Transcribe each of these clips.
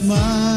smile.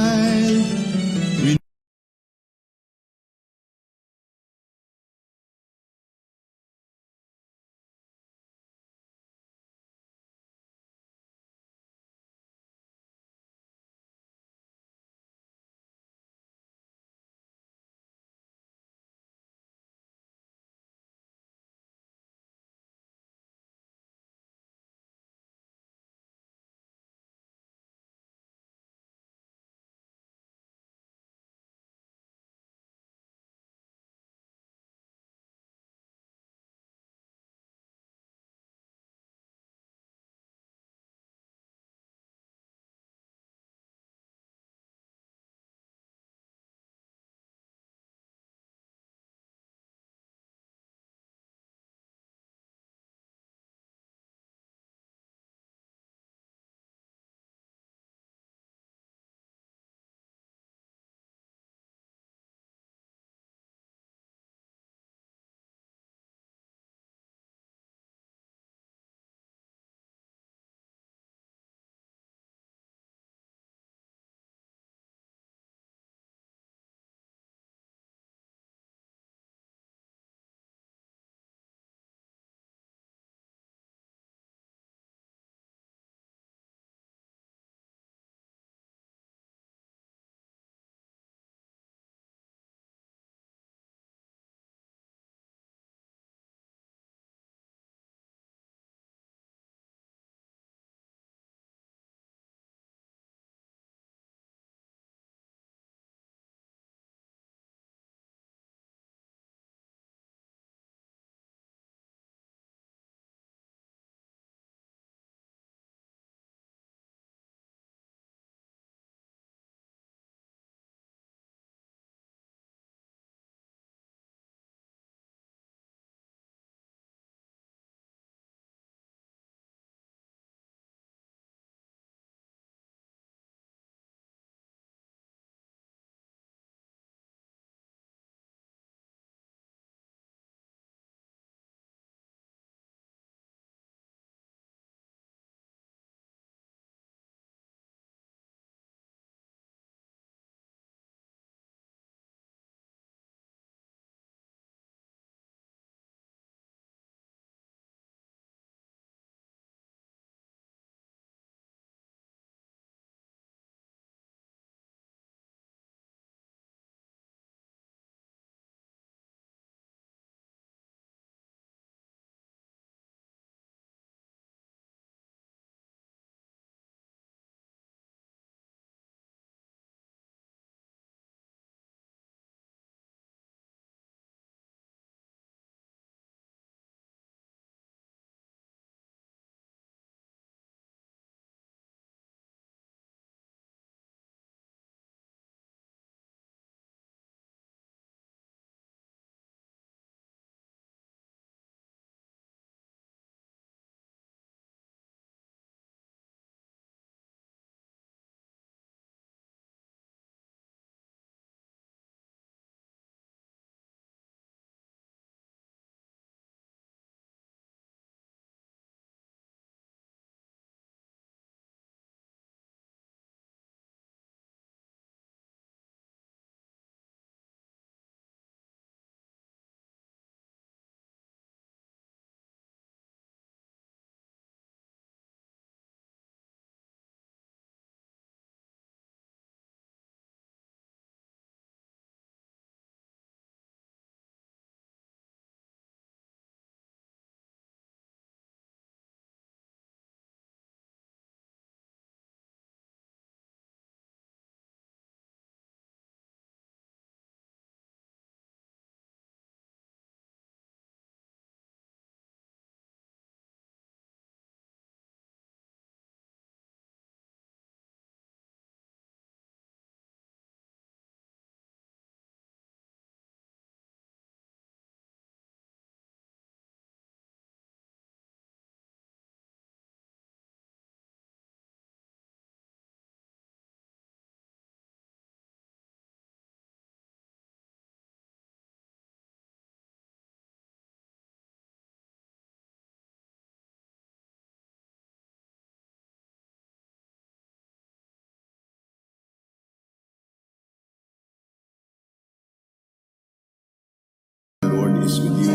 is with you.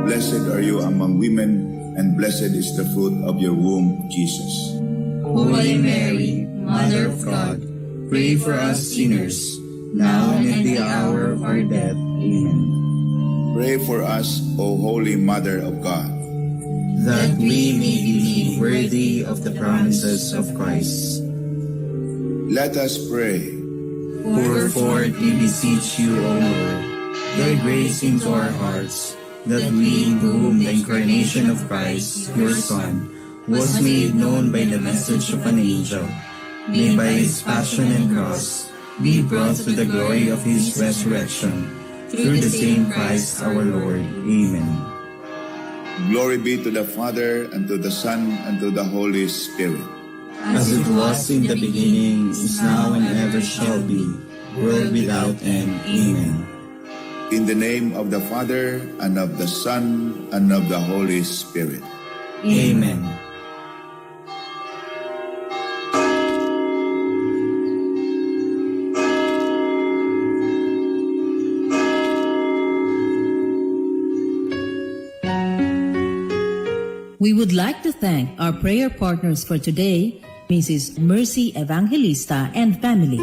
Blessed are you among women, and blessed is the fruit of your womb, Jesus. Holy Mary, Mother of God, pray for us sinners, now and at the hour of our death. Amen. Pray for us, O Holy Mother of God, that we may be worthy of the promises of Christ. Let us pray. Pour forth, we beseech you, O Lord, thy grace into our hearts, that we, to whom the incarnation of Christ, your Son, was made known by the message of an angel, may by his passion and cross be brought to the glory of his resurrection, through the same Christ our Lord. Amen. Glory be to the Father, and to the Son, and to the Holy Spirit. As it was in the beginning, is now, and ever shall be, world without end. Amen. In the name of the Father, and of the Son, and of the Holy Spirit. Amen. We would like to thank our prayer partners for today, Mrs. Mercy Evangelista and family.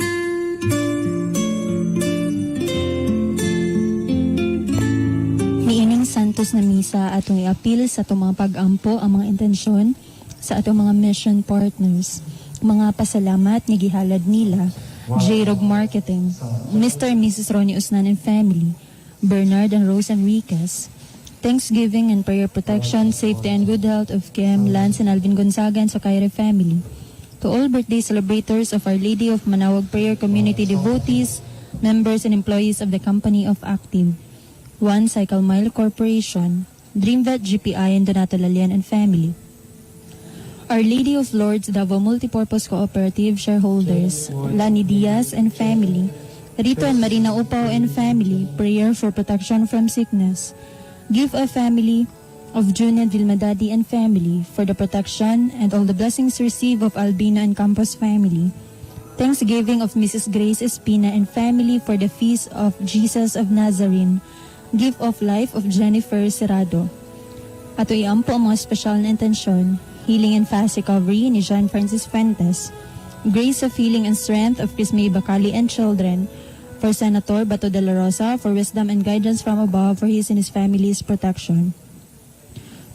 Niining santos na misa atong i-appeal sa atong mga pag-ampo ang mga intensyon sa atong mga mission partners. Mga pasalamat ni gihalad nila, J-Rog Marketing, Mr. and Mrs. Ronnie Usnan and family, Bernard and Rose Enriquez, Thanksgiving and prayer protection, safety and good health of Kim, Lance and Alvin Gonzaga and Socaire family. To all birthday celebrators of Our Lady of Manawag Prayer Community devotees, members and employees of the Company of Active, One Cycle Mile Corporation, DreamVet GPI and Donato Lalian and family. Our Lady of Lords Davao Multipurpose Cooperative shareholders, Lani Diaz and family, Rito and Marina Upao and family, prayer for protection from sickness. Give a family of June and Vilma Daddy and family for the protection and all the blessings received of Albina and Campos family. Thanksgiving of Mrs. Grace Espina and family for the feast of Jesus of Nazarene. Gift of life of Jennifer Serrado. Ato iampo ang mga special na intensyon, healing and fast recovery ni John Francis Fuentes, grace of healing and strength of Chris May Bacali and children, for Senator Bato de la Rosa, for wisdom and guidance from above for his and his family's protection.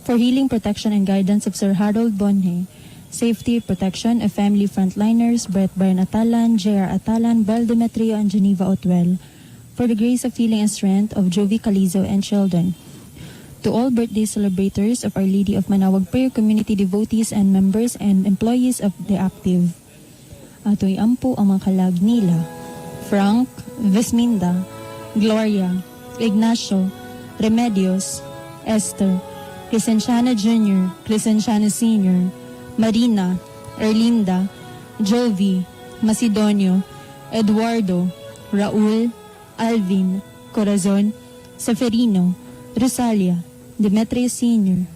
For healing, protection, and guidance of Sir Harold Bonhe, safety, protection of family frontliners, Brett Byrne Atalan, J.R. Atalan, Bel Demetrio, and Geneva Otwell. For the grace of healing and strength of Jovi Calizo and children. To all birthday celebrators of Our Lady of Manawag Prayer Community devotees and members and employees of The Active. Ato'y ampo ang mga kalag nila. Frank, Vesminda, Gloria, Ignacio, Remedios, Esther, Crescenciana Jr., Crescenciana Sr., Marina, Erlinda, Jovi, Macedonio, Eduardo, Raul, Alvin, Corazon, Seferino, Rosalia, Demetrio Sr.,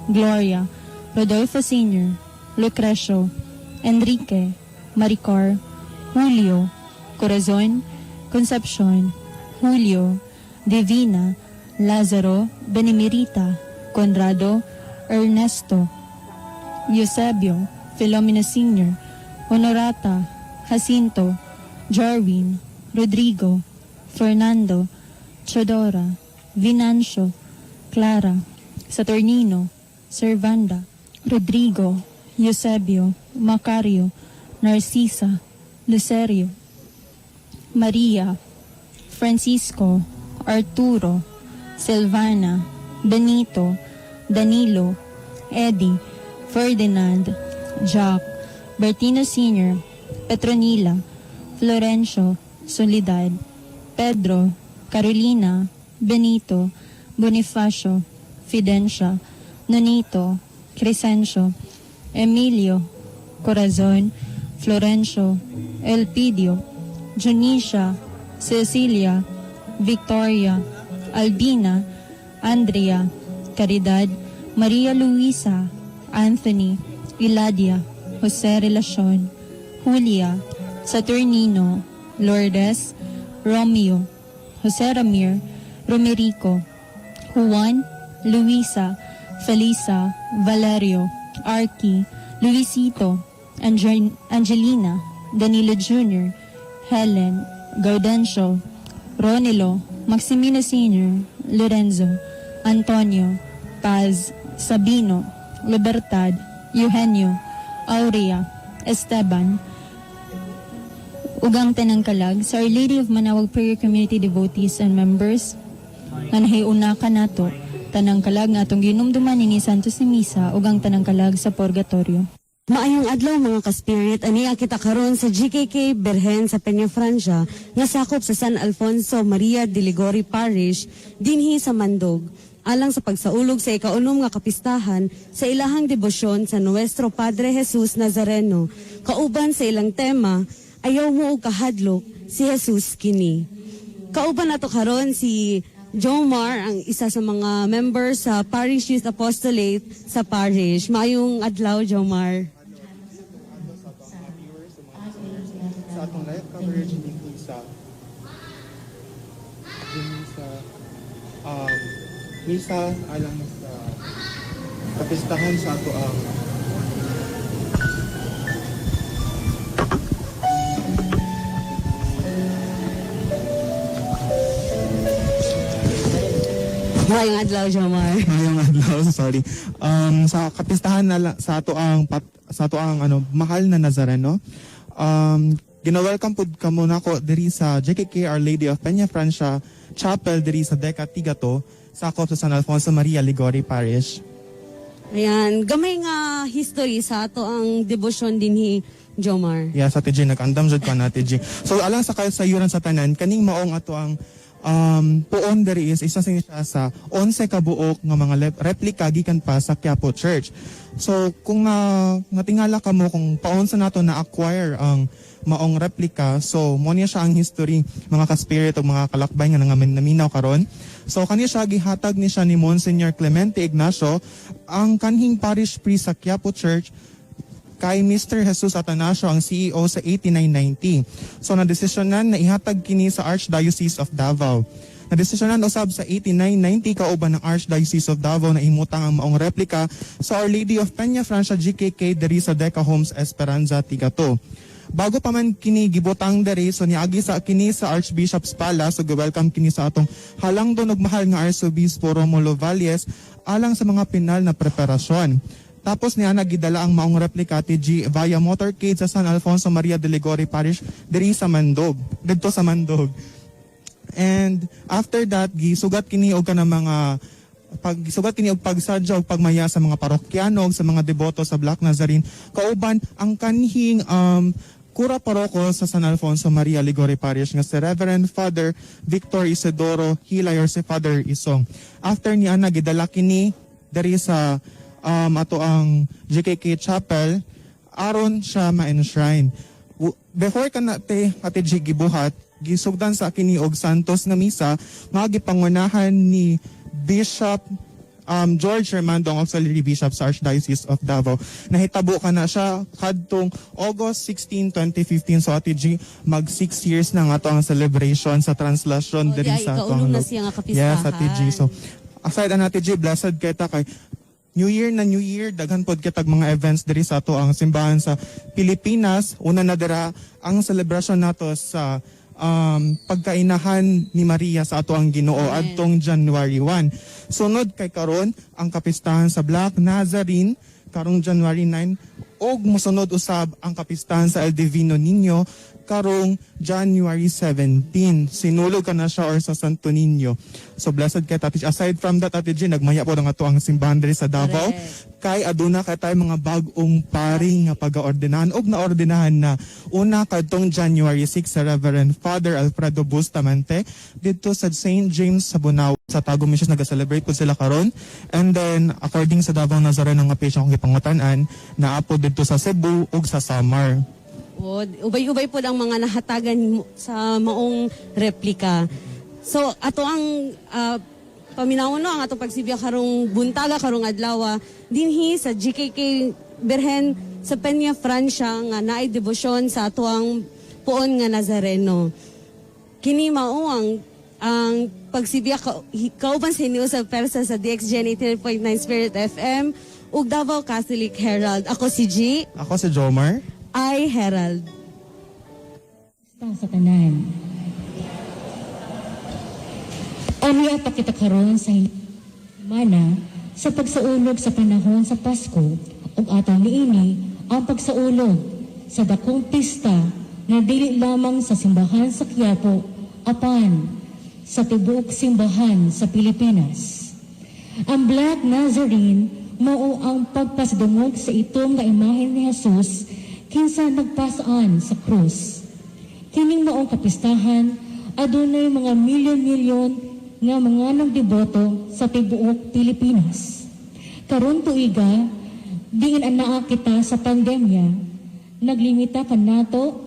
Gloria, Rodolfo Sr., Lucrecio, Enrique, Maricar, Julio, Corazon, Concepcion, Julio, Divina, Lazaro, Benemerita, Conrado, Ernesto, Eusebio, Filomena Sr., Honorata, Jacinto, Jarwin, Rodrigo, Fernando, Chodora, Vinancio, Clara, Saturnino, Servanda, Rodrigo, Eusebio, Macario, Narcisa, Lucerio, Maria, Francisco, Arturo, Silvana, Benito, Danilo, Eddie, Ferdinand, Jack, Bertino Sr., Petronila, Florencio, Soledad, Pedro, Carolina, Benito, Bonifacio, Fidencia, Nonito, Crescencio, Emilio, Corazon, Florencio, Elpidio, Junisha, Cecilia, Victoria, Albina, Andrea, Caridad, Maria Luisa, Anthony, Iladia, Jose Relacion, Julia, Saturnino, Lourdes, Romeo, Jose Ramir, Romerico, Juan, Luisa, Felisa, Valerio, Arky, Luisito, Angelina, Danilo Jr., Helen, Gaudencio, Ronilo, Maximino Sr., Lorenzo, Antonio, Paz, Sabino, Libertad, Eugenio, Aurea, Esteban, ugang tanang kalag sa Our Lady of Manawag Prayer Community devotees and members nga nahiuna ka nato tanang kalag nga atong ginumduman ni Santos ni Misa ugang tanang kalag sa purgatorio. Maayong adlaw mga ka-spirit, aniya kita karon sa GKK Berhen sa Peña Francia nga sakop sa San Alfonso Maria de Ligori Parish dinhi sa Mandog. Alang sa pagsaulog sa ikaunom nga kapistahan sa ilahang debosyon sa Nuestro Padre Jesus Nazareno, kauban sa ilang tema, ayaw mo og kahadlok, si Jesus kini. Kauban nato karon si Jomar, ang isa sa mga members sa Parish Youth Apostolate sa parish. Maayong adlaw, Jomar. Sa atong live coverage dito sa misa alang sa kapistahan sa ato ang Maayong adlaw, Jomar. ngayong adlaw, sorry. Sa kapistahan sa ato ang mahal na Nazareno. Gina-welcome pud kamo nako diri sa JKK Our Lady of Peña Francia Chapel diri sa Deca Tigato, sakop sa San Alfonso Maria Ligori Parish. Ayan, gamay nga history sa ato ang debosyon dinhi, Jomar. Yeah, sa TJ nag-andam jud ka na TJ. So alang sa sayuran sa tanan kaning maong ato ang puon diri is isa siya sa 11 ka buok nga mga replika gikan pa sa Quiapo Church. So kung natingala ka mo kung paon sa nato na acquire ang maong replika, so mo niya siya ang history mga ka-spirit o mga kalakbay nga naminaw karon. So kaniya siya gihatag ni siya ni Monsignor Clemente Ignacio, ang kanhing parish priest sa Quiapo Church, kay Mr. Jesus Atanasio, ang CEO sa 8990. So nadesisyonan na ihatag kini sa Archdiocese of Davao. Nadesisyonan usab sa 8990 kauban ng Archdiocese of Davao na imutang ang maong replika sa Our Lady of Peña Francia GKK diri sa Deca Homes Esperanza Tigato. Bago pa man kini gibutang diri, so niagi sa kini sa Archbishop's Palace, so welcome kini sa atong halangdon ug mahal nga Arsobispo Romulo Valles alang sa mga pinal na preparasyon. Tapos niya nagidala ang maong replika TG via motorcade sa San Alfonso Maria de Ligori Parish diri sa Mandog, didto sa Mandog. And after that, gisugat kini og kanang mga pagsadya og pagmaya sa mga parokyano ug sa mga deboto sa Black Nazarene kauban ang kanhing Kura Paroko sa San Alfonso Maria Ligori Parish nga si Reverend Father Victor Isidoro Hilay or si Father Isong. After niya nagidala kini diri sa ato ang GKK Chapel aron siya ma-enshrine. Before kanate ate gibuhat, gisugdan sa kini og santos nga misa nga gipangunahan ni Bishop George Hermando, ang Auxiliary Bishop sa Archdiocese of Davao. Nahitabo ka na siya kadtong August 16, 2015. So Ate G, mag 6 years na nga to ang celebration sa translation diri sa ikaulong na siya nga kapistahan. Yes, Ate G. So aside an Ate G, blessed kita kay New Year, daghan pod kitag mga events diri sa ato ang simbahan sa Pilipinas. Una na dira ang celebration nato sa pagkainahan ni Maria sa ato ang Ginoo adtong January 1. Sunod kay karon ang kapistahan sa Black Nazarene karong January 9 ug mosunod usab ang kapistahan sa El Divino Niño karong January 17. Sinulog ka na siya or sa Santo Niño. So blessed kay Tati. Aside from that, Ate G, nagmaya po ang ato ang simbahan diri sa Davao. Kay aduna kay tayo mga bagong pari nga pag-aordinahan og naordinahan na una kadtong January 6 sa Reverend Father Alfredo Bustamante dito sa St. James sa Bunao. Sa Tagum Missions nag-celebrate po sila karon. And then according sa Davao Nazareno nga page akong gipangutanan, naapo dito sa Cebu ug sa Samar. Ubay-ubay po ang mga nahatagan sa maong replika. So ato ang paminawon no ang atong pagsibiya karong buntaga karong adlaw dinhi sa GKK Berhen sa Peña Francia nga naay debosyon sa ato ang puon nga Nazareno. Kini mao ang ang pagsibiya kauban sa inyo sa persa sa DXGN 89.9 Spirit FM ug Davao Catholic Herald. Ako si G. Ako si Jomar. I Herald. Sa tanan. Aniya pa kita karon sa mana sa pagsaulog sa panahon sa Pasko ug atong niini ang pagsaulog sa dakong pista nga dili lamang sa simbahan sa Quiapo apan sa tibuok simbahan sa Pilipinas. Ang Black Nazarene mao ang pagpasidungog sa itong nga imahen ni Jesus kinsa nagpasaan sa krus. Kining maong kapistahan adunay mga milyon-milyon nga mga nagdeboto sa tibuok Pilipinas. Karon tuiga, diin anaa kita sa pandemya, naglimita ka nato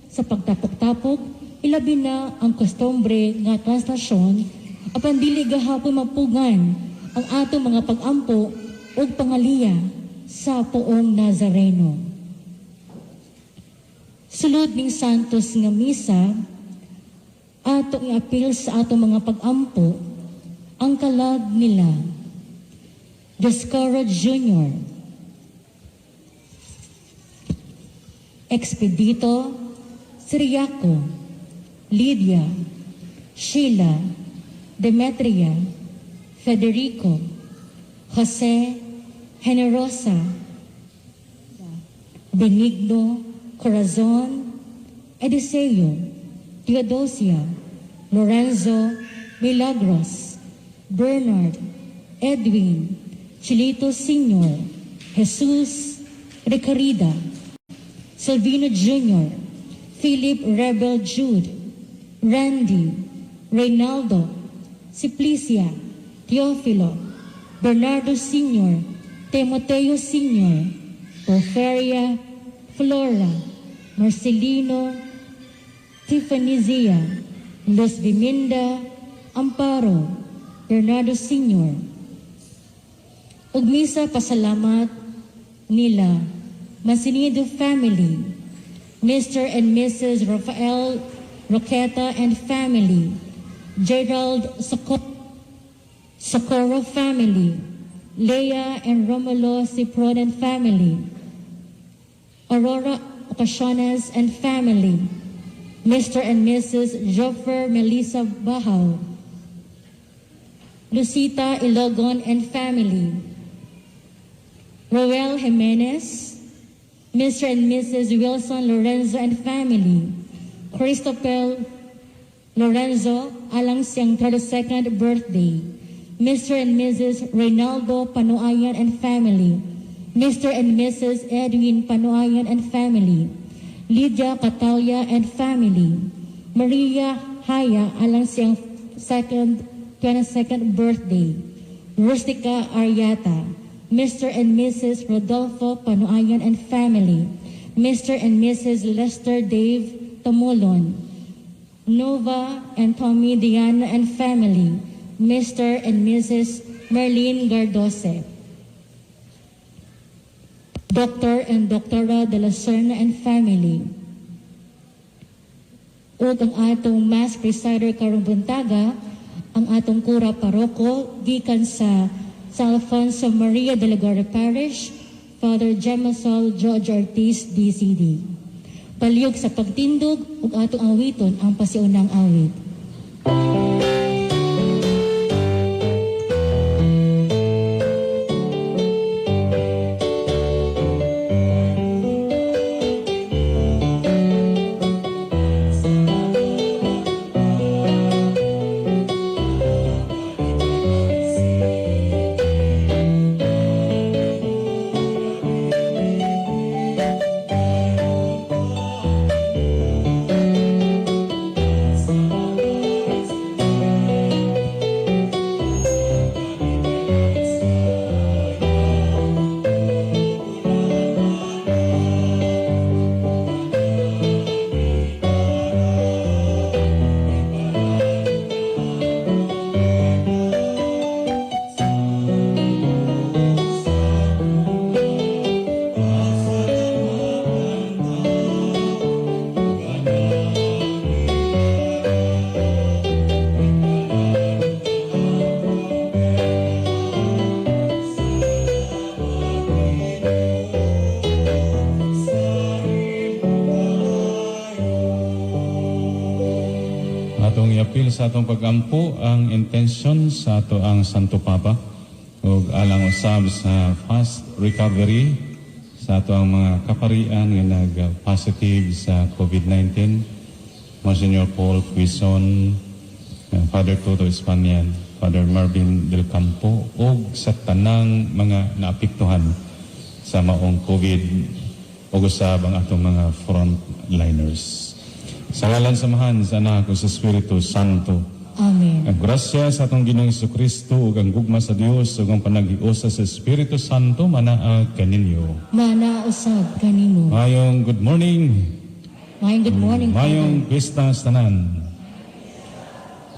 sa pagtapok-tapok, ilabi na ang kostumbre nga translasyon, apan dili gahapon mapugan ang ato mga pag-ampo o pangaliya sa poong Nazareno. Sulod ning Santos nga misa, atong i-appeal sa atong mga pag-ampo ang kalag nila. Descaro Jr., Expedito Siriaco, Lydia, Sheila, Demetria, Federico, Jose Generosa, Benigno Corazon, Ediseo, Teodosia, Lorenzo Milagros, Bernard, Edwin, Chilito Sr., Jesus Recarida, Silvino Jr., Philip Rebel Jude, Randy, Reynaldo, Simplicia, Teofilo, Bernardo Sr., Timoteo Sr., Porferia, Flora, Marcelino, Tiffany Zia, Luz Biminda, Amparo, Bernardo Sr. Ug misa pasalamat nila Masinido family, Mr. and Mrs. Rafael Roqueta and family, Gerald Socorro family, Leah and Romulo Cipron and family, Aurora Ocasiones and family, Mr. and Mrs. Joffer Melissa Bahaw, Lucita Ilogon and family, Roel Jimenez, Mr. and Mrs. Wilson Lorenzo and family, Christopher Lorenzo alang siyang 32nd birthday, Mr. and Mrs. Reynaldo Panuayan and family, Mr. and Mrs. Edwin Panuayan and family, Lydia Catalia and family, Maria Haya alang siyang 22nd birthday, Rustica Ariata, Mr. and Mrs. Rodolfo Panuayan and family, Mr. and Mrs. Lester Dave Tamulon, Nova and Tommy Diana and family, Mr. and Mrs. Merlene Gardose, Dr. and Dra. de la Serna and family, ug ang atong Mass Presider karong buntaga, ang atong Kura Paroko, gikan sa San Alfonso Maria de la Guardia Parish, Father Gemasol George Ortiz, DCD. Palihog sa pagtindog ug atong awiton ang pasiunang awit. atong iapil sa atong pagampo ang intention sa ato ang Santo Papa ug alang usab sa fast recovery sa ato ang mga kaparian nga nag-positive sa COVID-19. Monsignor Paul Quizon, Father Toto Espanian, Father Marvin Del Campo ug sa tanang mga naapektuhan sa maong COVID ug usab ang atong mga frontliners. Sa ngalan samahan sa Anak ug sa Espiritu Santo. Amen. Ang grasya sa atong Ginoong Jesucristo ug ang gugma sa Dios ug ang panaghiusa sa Espiritu Santo manaag kaninyo. Mana usab kanimo. Mayong good morning. Good morning, Mayong pista sa tanan.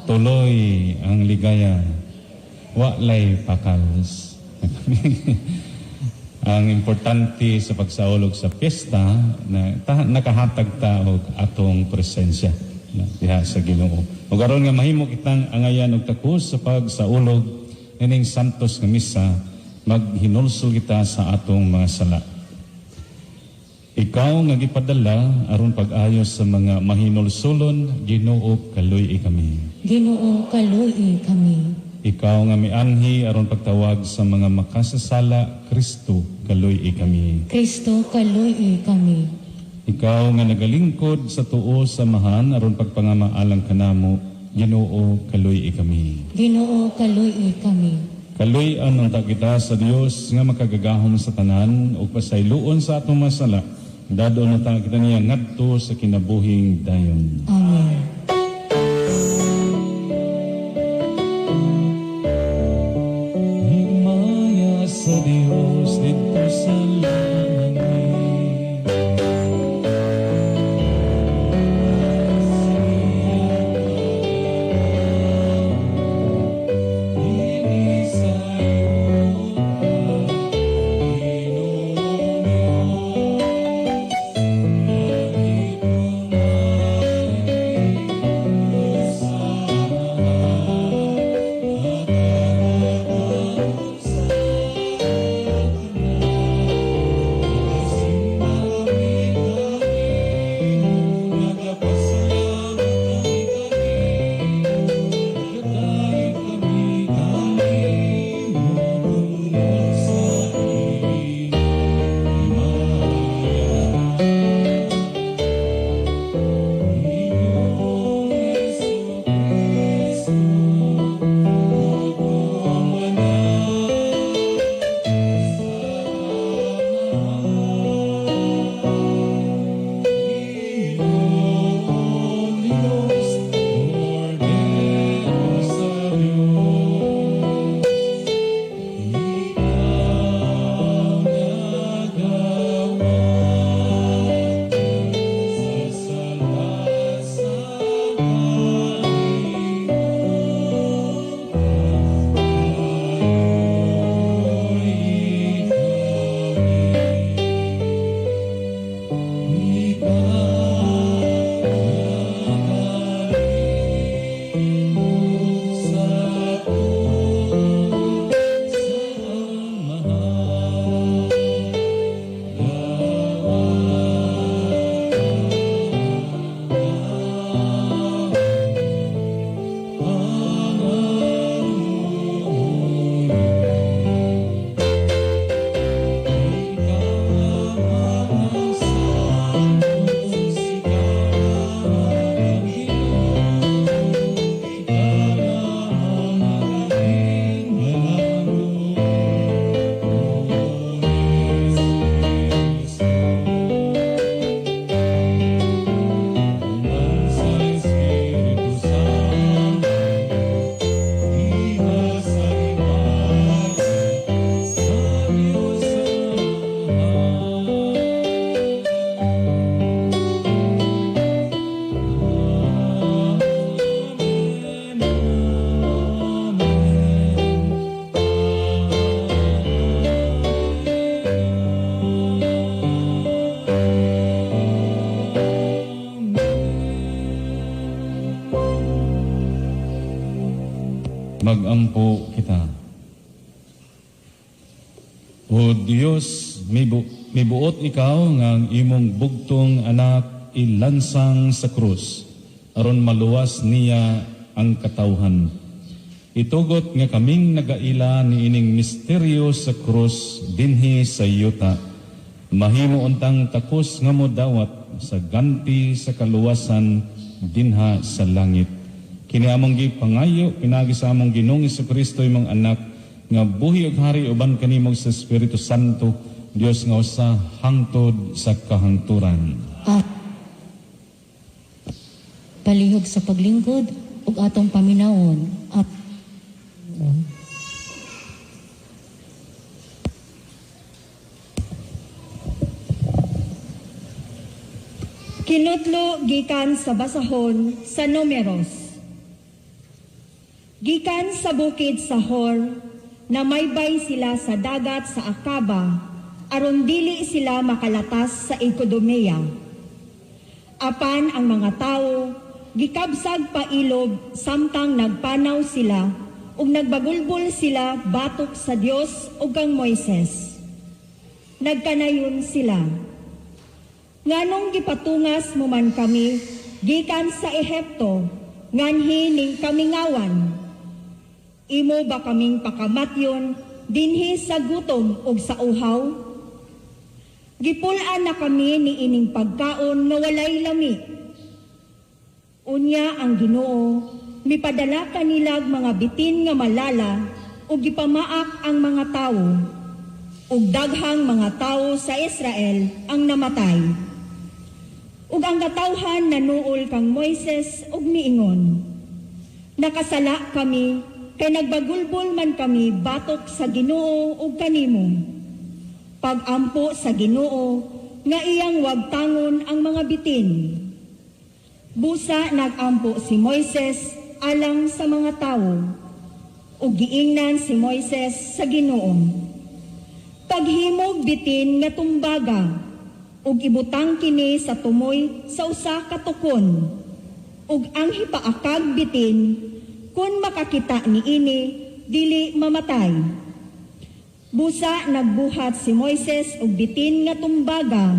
Tuloy ang ligaya. Walay pakals. Ang importante sa pagsaulog sa piyesta na nakahatag ta og atong presensya diha sa Ginoo. Ug aron nga mahimo kitang angayan og takos sa pagsaulog ining santos nga misa, maghinulsol kita sa atong mga sala. Ikaw nga gipadala aron pag-ayos sa mga mahinulsulon, Ginoo kaluy kami. Ginoo kaluy kami. Ikaw nga mianhi aron pagtawag sa mga makasasala, Kristo kaluy kami. Kristo kaluy kami. Ikaw nga nagalingkod sa tuo samahan aron pagpangamaalang kanamo, Ginoo kaluy kami. Ginoo kaluy kami. Kaluy-an ang kita sa Dios nga makagagahom sa tanan ug pasayloon sa atong masala. Dadon na ta kita niya ngadto sa kinabuhing dayon. Amen. Himaya sa Dios dito sa langit. Magampo kita. O Dios, mibuot ikaw nga ang imong bugtong anak ilansang sa krus. aron maluwas niya ang katawhan. Itugot nga kaming nagaila ni ining misteryo sa krus dinhi sa yuta. Mahimo untang takos nga modawat sa ganti sa kaluwasan dinha sa langit. Kini among gipangayo pinagi sa among Ginoong Jesucristo imong anak nga buhi ug hari uban kanimo sa Espiritu Santo, Dios nga usa hangtod sa kahangturan. Palihog sa paglingkod ug atong paminawon. Kinutlo gikan sa basahon sa Numeros. Gikan sa bukid sa Hor, namaybay sila sa dagat sa Akaba, aron dili sila makalatas sa Ikodomea. Apan ang mga tao, gikabsag pa ilog samtang nagpanaw sila ug nagbagulbol sila batok sa Dios ug kang Moises. Nagkanayon sila, nganong gipatungas mo man kami gikan sa Ehipto nganhi ning kamingawan. Imo ba kaming pakamatyon dinhi sa gutom ug sa uhaw? Gipulaan na kami ni ining pagkaon nga walay lami. Unya ang Ginoo mipadala kanilag mga bitin nga malala ug gipamaak ang mga tawo. Ug daghang mga tawo sa Israel ang namatay. Ug ang katawhan nanuol kang Moises ug miingon, nakasala kami kay nagbagulbol man kami batok sa Ginoo ug kanimo. Pagampo sa Ginoo nga iyang wagtangon ang mga bitin. Busa nagampo si Moises alang sa mga tawo ug giingnan si Moises sa Ginoo. Paghimog bitin nga tumbaga ug ibutang kini sa tumoy sa usa ka tukon ug ang hipaakag bitin kun makakita ni ini dili mamatay. Busa nagbuhat si Moises og bitin nga tumbaga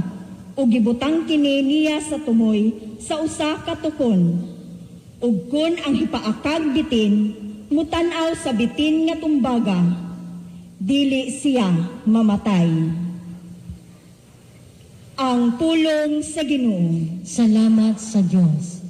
ug gibutang kini niya sa tumoy sa usa ka tukon ug kun ang hipaakag bitin mutan-aw sa bitin nga tumbaga dili siya mamatay. Ang pulong sa Ginoo. Salamat sa Diyos.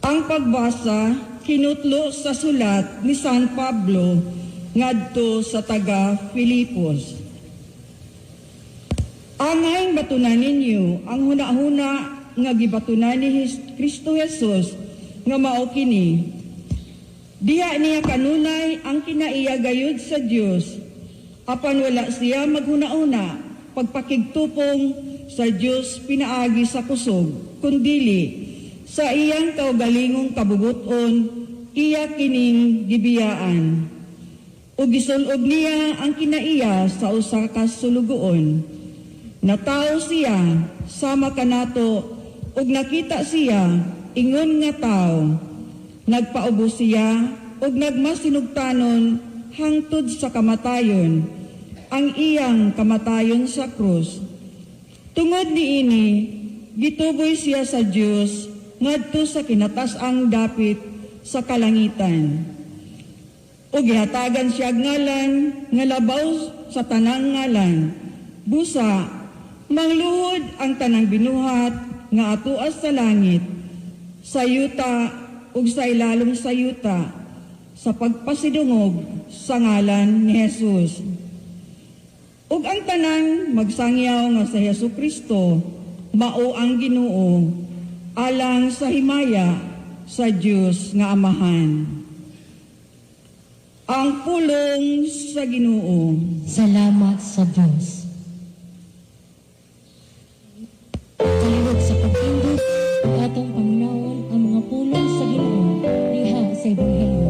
Ang pagbasa kinutlo sa sulat ni San Pablo ngadto sa taga Filipos. Angay batunan ninyo ang hunahuna nga gibatunan ni Kristo Jesus nga mao kini. Diha niya kanunay ang kinaiya gayud sa Dios, apan wala siya maghuna-una pagpakigtupong sa Dios pinaagi sa kusog, kundili sa iyang kaugalingong kabubuton iya kining gibiyaan. Ug gisul-og niya ang kinaiya sa usa ka sulugoon. Natao siya sama kanato ug nakita siya ingon nga tao. Nagpaubo siya ug nagmasinugtanon hangtod sa kamatayon, ang iyang kamatayon sa krus. Tungod niini, gituboy siya sa Dios ngadto sa kinatas-ang dapit sa kalangitan. Ug gihatagan siya ngalan nga labaw sa tanang ngalan. Busa, mangluhod ang tanang binuhat nga atuas sa langit, sa yuta ug sa ilalom sa yuta, sa pagpasidungog sa ngalan ni Jesus. Ug ang tanan magsangyaw nga sa Hesus Kristo mao ang Ginoo alang sa himaya sa Dios nga Amahan. Ang pulong sa Ginoo. Salamat sa Diyos. Kalihog sa pagtindog, atong paminawon ang mga pulong sa Ginoo diha sa Ebanghelyo.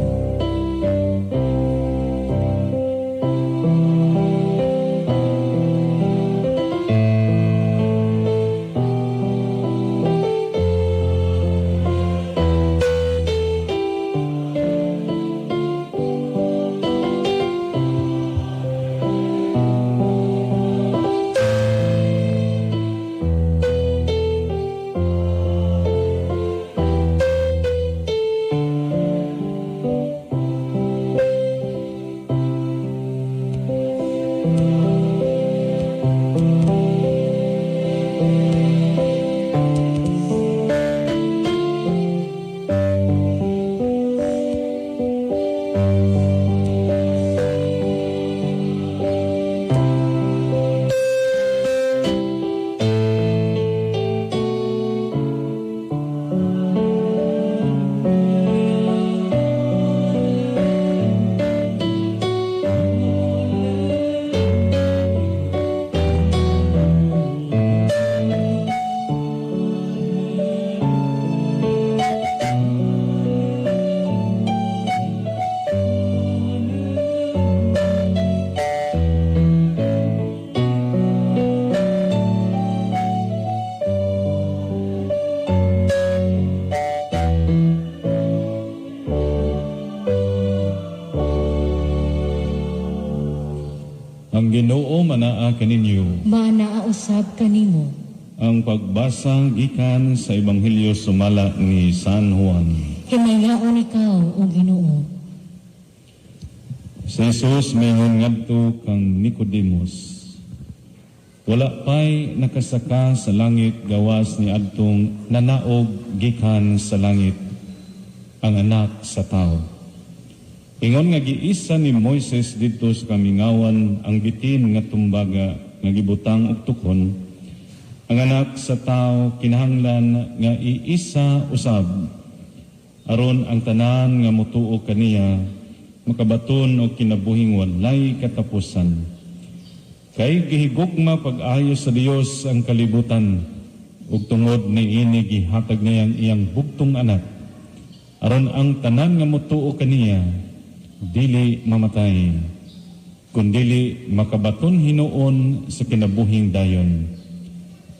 Ang Ginoo manaa kaninyo. Manaa usab kanimo. Ang pagbasa gikan sa Ebanghelyo sumala ni San Juan. Hinayaon ikaw, O Ginoo. Si Jesus mingon ngadto kang Nicodemus. Wala pa'y nakasaka sa langit gawas ni adtong nanaog gikan sa langit ang anak sa tao. Ingon nga giisa ni Moises dito sa kamingawan ang bitin nga tumbaga nga gibutang og tukon, ang anak sa tao kinahanglan nga iisa usab aron ang tanan nga motuo kaniya makabaton og kinabuhing walay katapusan. Kay gihigugma pag-ayo sa Dios ang kalibutan ug tungod niini gihatag niya ang iyang bugtong anak aron ang tanan nga motuo kaniya dili mamatay, kundili makabaton hinuon sa kinabuhing dayon.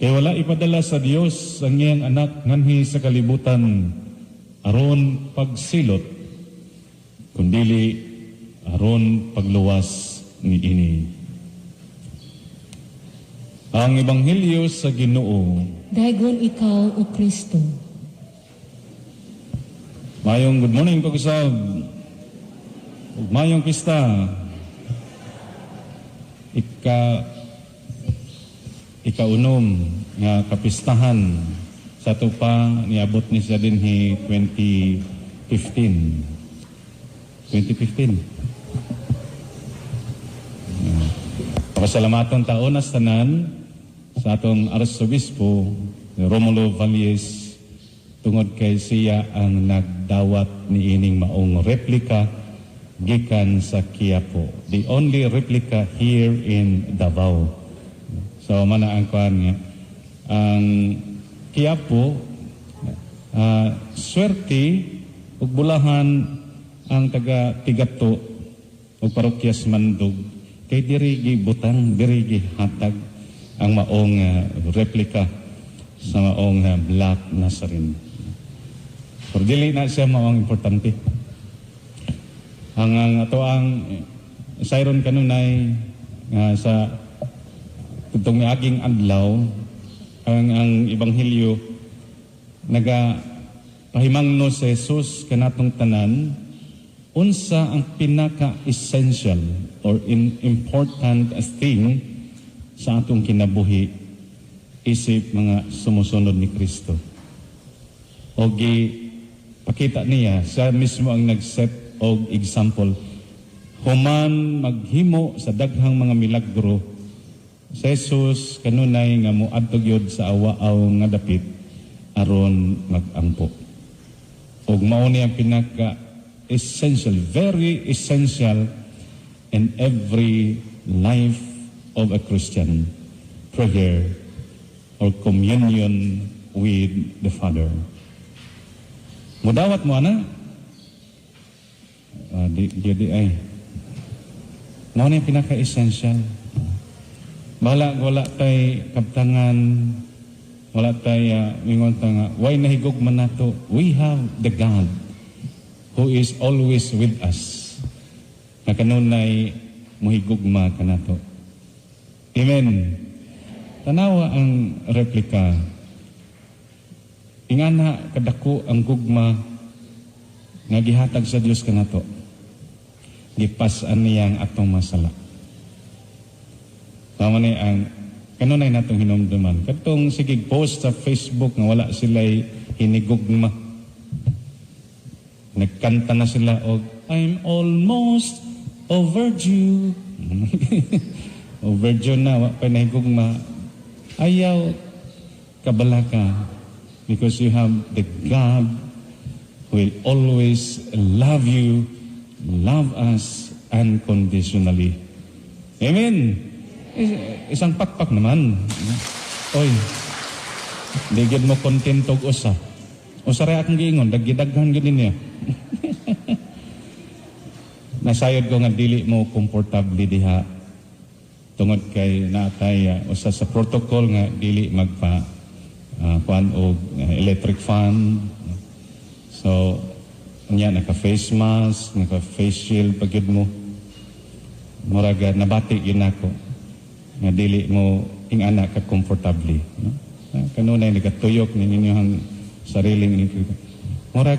Kaya wala ipadala sa Dios ang iyang anak nganhi sa kalibutan aron pagsilot, kundili aron pagluwas ni ini. Ang Ebanghelyo sa Ginoo. Dayon ikaw, O Kristo. Mayong good morning pag-usab. Mayong pista. Ikaunom nga kapistahan Sa ito pa, niabot ni siya din 2015. 2015. Pasalamatan taon na tanan sa atong Arsobispo Romulo Valles tungod kay siya ang nagdawat ni ining maong replika gikan sa Quiapo. The only replica here in Davao. So mana ang kuan nga ang Quiapo swerte ug bulahan ang taga Tigato ug parokyas Mandog kay diri gibutang diri gihatag ang maong replika sa maong Black Nazarene. Pero dili na siya maong importante. Ang ato ang sayron kanunay sa tutong miaging adlaw ang ebanghelyo naga pahimangno sa Jesus kanatong tanan unsa ang pinaka-essential or important thing sa atong kinabuhi isip mga sumusunod ni Kristo. O pakita niya, siya mismo ang nag-set og example. Human maghimo sa daghang mga milagro, sa Jesus kanunay nga moadto gyud sa awaaw nga dapit aron magampo. Og mao ni ang pinaka-essential, very essential in every life of a Christian, prayer or communion with the Father. Mudawat mo ana? Di ay. Mao ni pinaka-essential. Wala tay kabtangan, wala tay mingon ta nga why nahigog man nato. We have the God who is always with us. Na kanunay mohigugma kanato. Amen. Tanawa ang replika. Ingana kadako ang gugma nga gihatag sa Dios kanato. Gipas-an niya ang atong masala. Tama ni ang kanunay natong hinumduman. Katong sige post sa Facebook nga wala sila'y hinigugma. Nagkanta na sila og I'm almost overdue. Overdue na, wa pa nahigugma. Ayaw kabalaka because you have the God who will always love you, love us unconditionally. Amen. Isang pakpak naman. Oy, digid mo kontentog usa. Usa ray akong giingon, dagidaghan gyud niya. Nasayod ko nga dili mo komportable diha tungod kay natay usa sa protocol nga dili magpa kuan og electric fan. So unya naka-face mask, naka-face shield pagyud mo. Muraga nabati gyud nako nga dili mo ingana ka komportable, no? Kanunay nagatuyok ning inyong sariling murag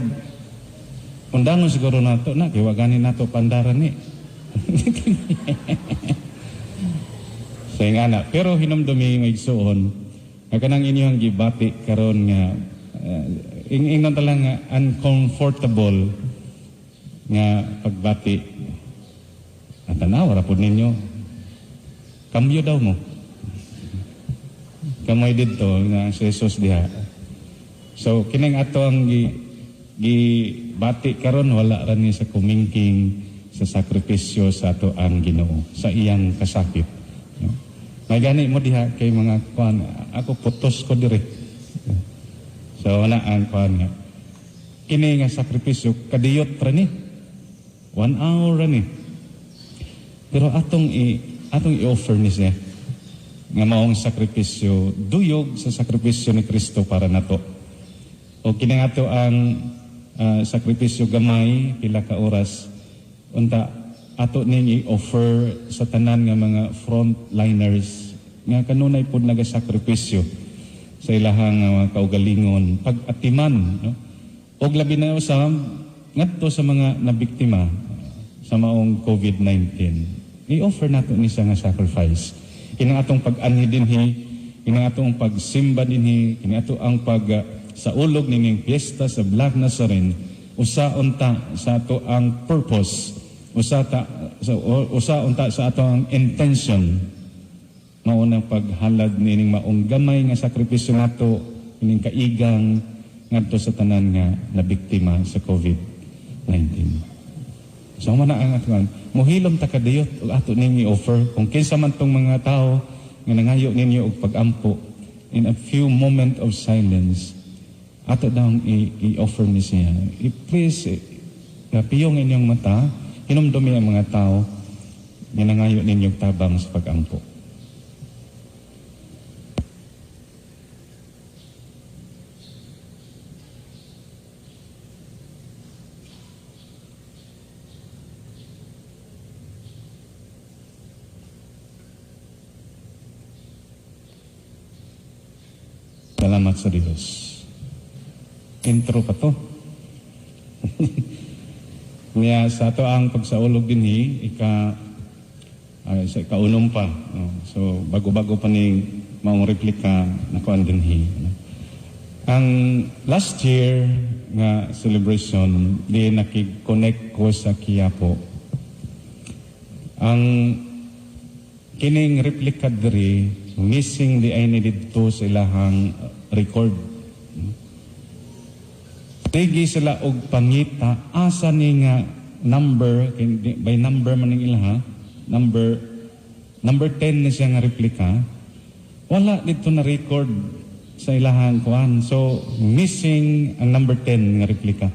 undangon siguro nato na kay wa gani nato pandaran ni. So ingana pero hinumdumi nga igsuon nga kanang inyong gibati karon nga ingnon talang nga uncomfortable nga pagbati. At tanaw ra pud ninyo. Kamyo daw mo. Kamay dito nga si Jesus diha. So kining ato ang gibati karon wala ra ni sa kumingking sa sakripisyo sa ato ang Ginoo sa iyang kasakit. No? May gani mo diha kay mga kuan ako putos ko diri. So wala ang kuan nga. Kini nga sakripisyo kadiyot ra ni. 1 hour ra ni. Pero atong i-offer ni siya nga maong sakripisyo, duyog sa sakripisyo ni Kristo para nato. O kining ato ang sakripisyo gamay, pila ka oras, unta ato ning i-offer sa tanan nga mga frontliners nga kanunay pud nagasakripisyo sa ilahang mga kaugalingon, pag-atiman, no? Og labi na usab ngadto sa mga nabiktima sa maong COVID-19. I-offer nato ni siya nga sacrifice. Kinang atong pag-anhi dinhi, kinang atong pagsimba dinhi, kinang ato ang sa ulog nining piyesta sa Black Nazarene, usa unta sa ato ang purpose, usa unta sa ato ang intention, maunang paghalad nining maong gamay nga sakripisyo nato ining kaigang ngadto sa tanan nga nabiktima sa COVID-19. So mana ang atuan, mohilom ta kadayot og ato ning i-offer kung kinsa man tong mga tao nga nangayo ninyo og pag-ampo in a few moment of silence. Ato daw i-offer ni siya. Please, piyong inyong mata, hinumdumi ang mga tao nga nangayo ninyong tabang sa pag-ampo. Salamat sa Diyos. Intro pa to. Kaya sa ato ang pagsaulog dinhi, sa ikaunong pa. So, bago-bago pa ni maong replika na kuan dinhi. Ang last year nga celebration, di nakig-connect ko sa Quiapo. Ang kining replika diri, missing di ay dito sa ilahang record. Tigi sila og pangita asa ni nga number, by number man ning ilaha, number 10 na siya nga replika. Wala dito na record sa ilahang kuan. So missing ang number 10 nga replika.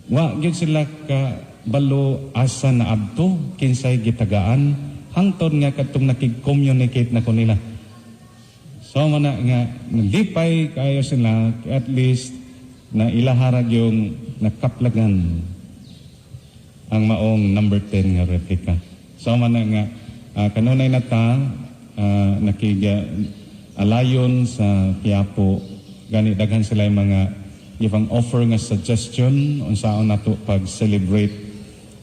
Wa gyud sila ka balo asa na adto kinsay gitagaan hangtod nga katong nakig-communicate na ko nila. So mana nga nalipay kayo sila at least na ilaharag yung nakaplagan ang maong number 10 nga replika. So mana nga kanunay na ta alayon sa Quiapo gani daghan sila yung mga ibang offer nga suggestion unsaon nato pag-celebrate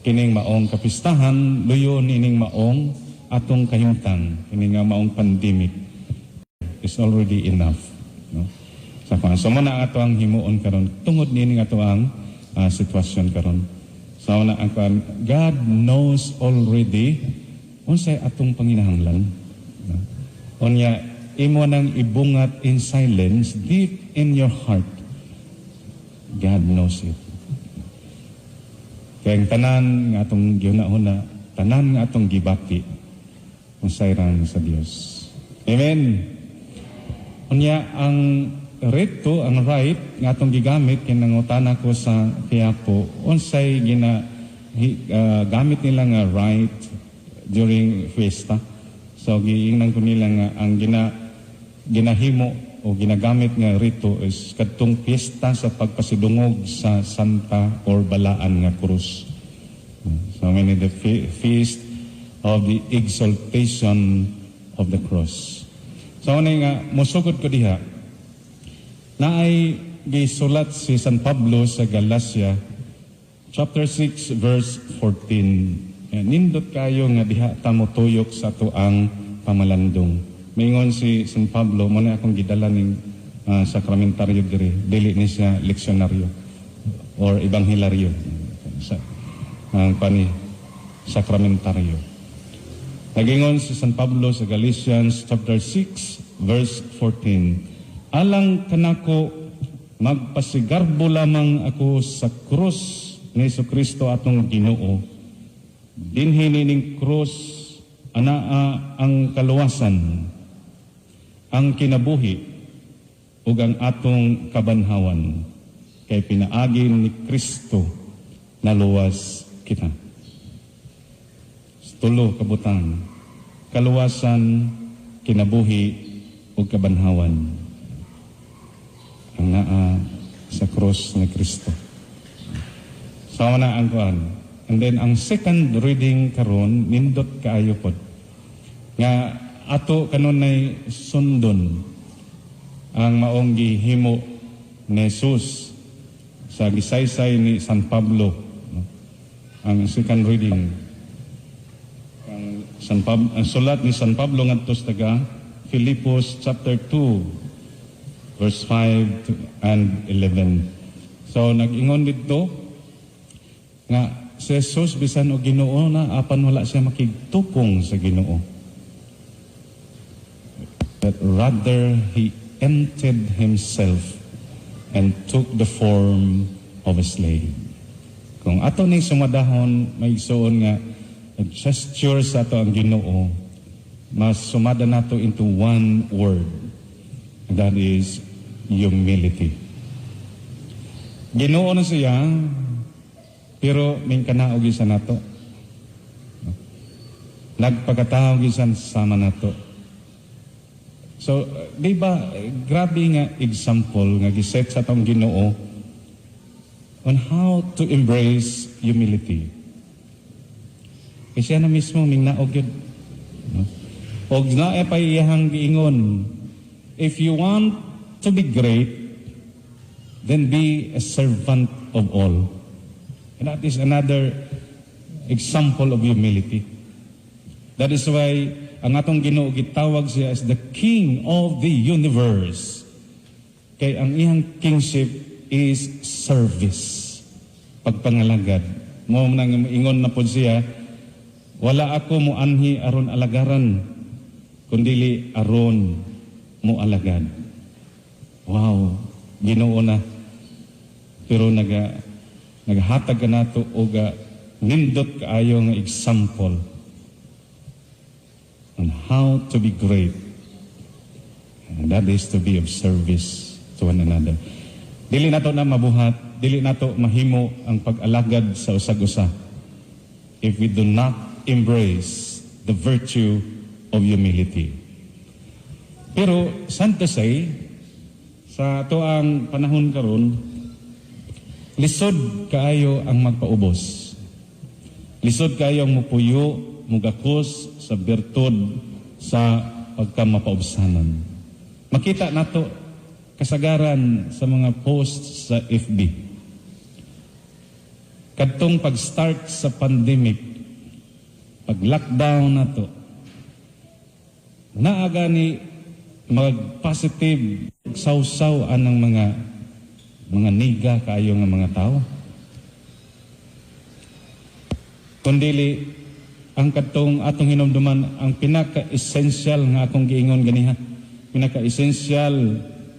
kining maong kapistahan luyon ining maong atong kahimtang kining nga maong pandemic is already enough, no? So muna ato ang himuon karon tungod nini ato ang sitwasyon karon. So na ang God knows already unsay atong panginahanglan, no? Unya imo nang ibungat in silence deep in your heart. God knows it. Kaya ang tanan nga atong giuna-una, tanan nga atong gibati unsay ran sa Dios. Amen. Unya ang rito, ang right nga atong gigamit kinangutana ko sa Quiapo, unsay gamit nila nga right during fiesta. So giingnan ko nila nga ang ginahimo o ginagamit nga rito is kadtong fiesta sa pagpasidungog sa Santa or Balaan nga krus. So many the feast of the exaltation of the cross. So nga mosugod ko diha na ay gisulat si San Pablo sa Galacia chapter 6 verse 14. Nindot kayo nga diha ta motuyok sa tuang pamalandong. Mingon si San Pablo mo na akong gidala ning sakramentaryo diri, dili ni siya leksyonaryo or ebanghelaryo sa sakramentaryo. Nagingon si San Pablo sa Galatians chapter 6 verse 14. Alang kanako magpasigarbo lamang ako sa krus ni Jesucristo atong Ginoo. Dinhi ning krus anaa ang kaluwasan, ang kinabuhi ug ang atong kabanhawan kay pinaagi ni Kristo naluwas kita. Tulo kabutang, kaluwasan, kinabuhi ug kabanhawan ang naa sa cross ni Kristo. So na ang kuan. And then ang second reading karon nindot kaayo pod nga ato kanunay sundon ang maong gihimo ni Jesus sa gisaysay ni San Pablo, no? Ang second reading ang sulat ni San Pablo ngadto sa taga Filipos chapter 2 verse 5 and 11. So nag-ingon dito nga si Jesus bisan og Ginoo na apan wala siya makigtukong sa Ginoo. But rather he emptied himself and took the form of a slave. Kung ato ning sumadahon may igsoon nga a gesture sa ato ang Ginoo, mas sumada nato into one word, and that is humility. Ginoo na siya, pero ning kanaog isa nato. Nagpakatao gisan sama nato. So, di ba, grabe nga example nga giset sa atong Ginoo on how to embrace humility. Kasi siya na mismo ning naog yun. No? Og na e paiyahang giingon, if you want to be great, then be a servant of all. And that is another example of humility. That is why ang atong Ginoo gitawag siya as the King of the universe. Kay ang iyang kingship is service. Pagpangalagad. Mo nang ingon na pod siya, wala ako mo anhi aron alagaran, kundili aron mo alagad. Wow, Ginoo na. Pero naghatag ka nato og nindot kaayo nga example on how to be great. And that is to be of service to one another. Dili nato na mabuhat, dili nato mahimo ang pag-alagad sa usag-usa if we do not embrace the virtue of humility. Pero, sad to say, sa ato ang panahon karon, lisod kaayo ang magpaubos. Lisod kaayo ang mupuyo, mugakos sa bertud sa pagkamapaubsanan. Makita nato kasagaran sa mga posts sa FB. Kadtong pag-start sa pandemic, pag-lockdown nato, naaga ni mag-positive sausaw ng mga niga kaayo nga mga tao. Kundili ang katong atong hinumduman ang pinaka-essential nga akong giingon ganiha, pinaka-essential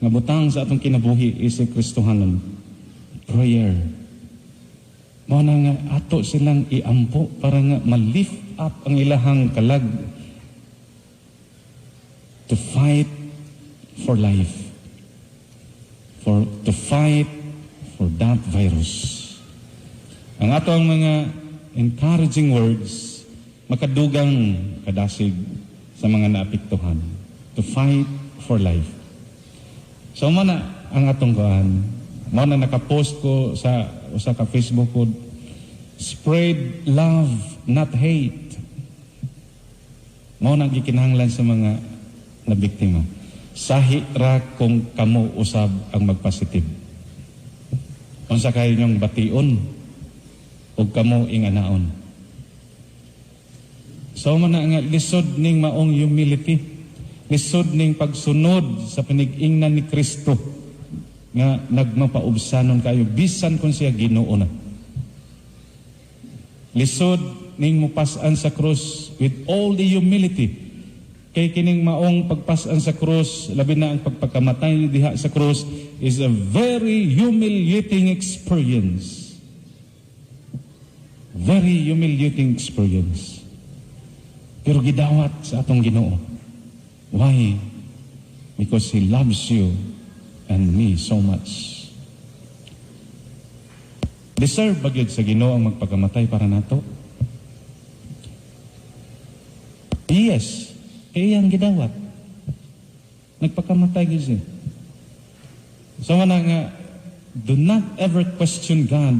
nga butang sa atong kinabuhi is si Kristohanon, prayer. Mao na nga ato silang iampo para nga ma-lift up ang ilahang kalag to fight for life, to fight for that virus. Ang ato ang mga encouraging words makadugang kadasig sa mga naapektuhan, to fight for life. So mo na ang atong kuan, mo na nakapost ko sa usa ka Facebook ko, spread love not hate. Mo na gikinahanglan sa mga na biktima. Sahi ra kung kamo usab ang magpositive. Unsa kayo nyong bation ug kamo inganaon. So man nga lisod ning maong humility, lisod ning pagsunod sa panig-ingnan ni Kristo nga nagmapaubsanon kayo bisan kung siya Ginoo na. Lisod ning mupas-an sa krus with all the humility. Kay kining maong pagpas-an sa krus, labi na ang pagpakamatay diha sa krus, is a very humiliating experience. Very humiliating experience. Pero gidawat sa atong Ginoo. Why? Because He loves you and me so much. Deserve ba gyud sa Ginoo ang magpakamatay para nato? Yes. Kaya ang gidawat. Nagpakamatay gyud siya. So nga, do not ever question God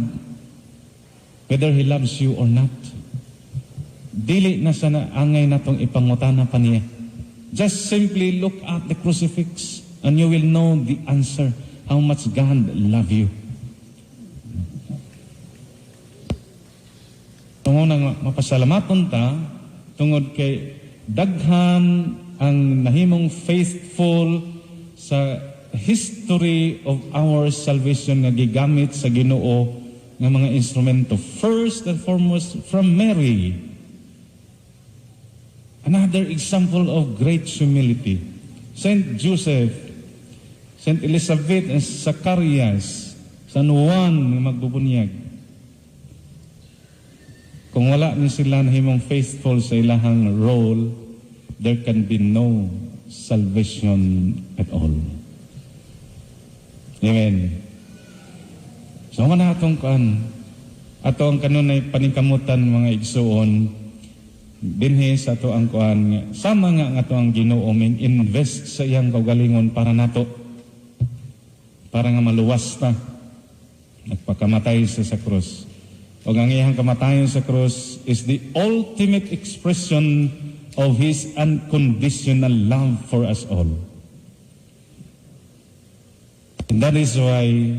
whether He loves you or not. Dili na sana angay natong ipangutana pa niya. Just simply look at the crucifix and you will know the answer how much God love you. Tungod nga mapasalamaton ta tungod kay daghan ang nahimong faithful sa history of our salvation nga gigamit sa Ginoo nga mga instrumento. First and foremost, from Mary. Another example of great humility. Saint Joseph, Saint Elizabeth and Zacharias, San Juan nga magbubunyag. Kung wala ni sila na himong faithful sa ilahang role, there can be no salvation at all. Amen. So man atong ato ang kanunay paningkamutan mga igsuon dinhi sa ato ang sama nga ato ang Ginoo min invest sa iyang kaugalingon para nato, para nga maluwas ta nagpakamatay sa krus. O ang iyang kamatayon sa krus is the ultimate expression of His unconditional love for us all. And that is why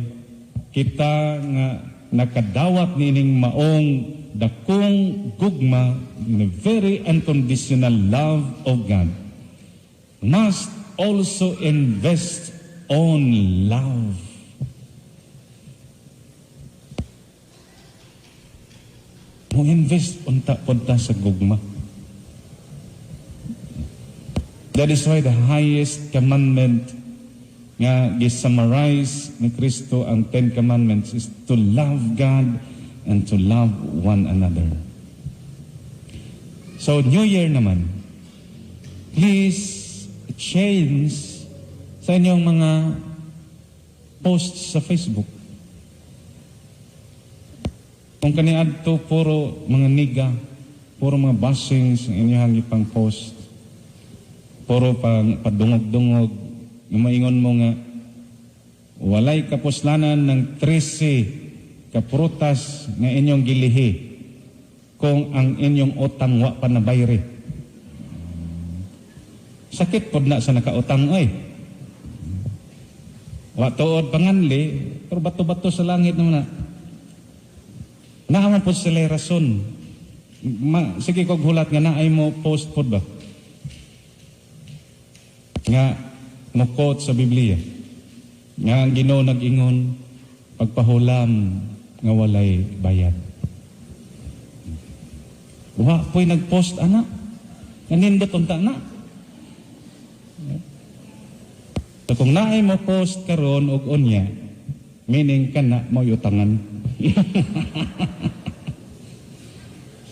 kita nga nakadawat nining maong dakong gugma in the very unconditional love of God must also invest on love. Mo invest unta punta sa gugma. That is why the highest commandment nga gisummarize ni Kristo ang 10 Commandments is to love God and to love one another. So New Year naman, please change sa inyong mga posts sa Facebook. Kung kaniadto puro mga niga, puro mga bashings ang inyong ipang post, puro pang padungog-dungog, maingon mo nga, walay kapuslanan ng 13 kaprutas nga inyong gilihi kung ang inyong utang wa pa nabayri. Sakit pod na sa nakautang oy. Wa tuod panganli, pero bato-bato sa langit naman na. Naaman po sila rason. Sige kog hulat nga naay mo post pod ba? Nga mukot sa Biblia nga ang Ginoo nag-ingon pagpahulam nga walay bayad. Wa po'y nag-post ana nindot unta na. So kung naay mo post karon og unya, meaning kana mo yutangan.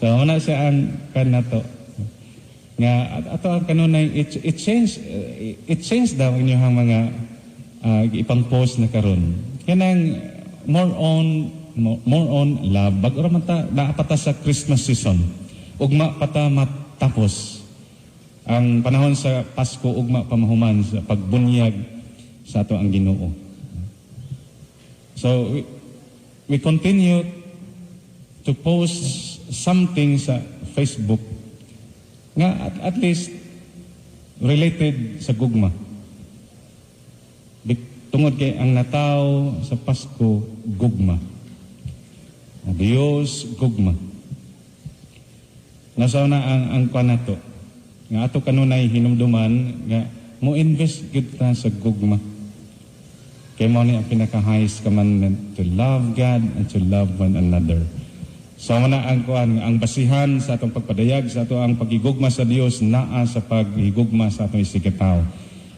So ana siya ang kanato nga ato ang kanunay it change daw inyong mga ipang post na karon kanang more on love bag-o man ta naapata sa Christmas season ugma pata matapos ang panahon sa Pasko ugma pamahuman sa pagbunyag sa ato ang Ginoo. So we continue to post something sa Facebook nga at least related sa gugma. Tungod kay ang nataw sa Pasko, gugma. Diyos, gugma. Nasaw na ang kanato. Nga ato kanunay hinumduman, nga mo invest gud ta sa gugma. Kay mo ni ang pinaka-highest commandment to love God and to love one another. So na ang basihan sa atong pagpadayag sa ato ang pagigugma sa Dios naa sa pagigugma sa atong isigataw.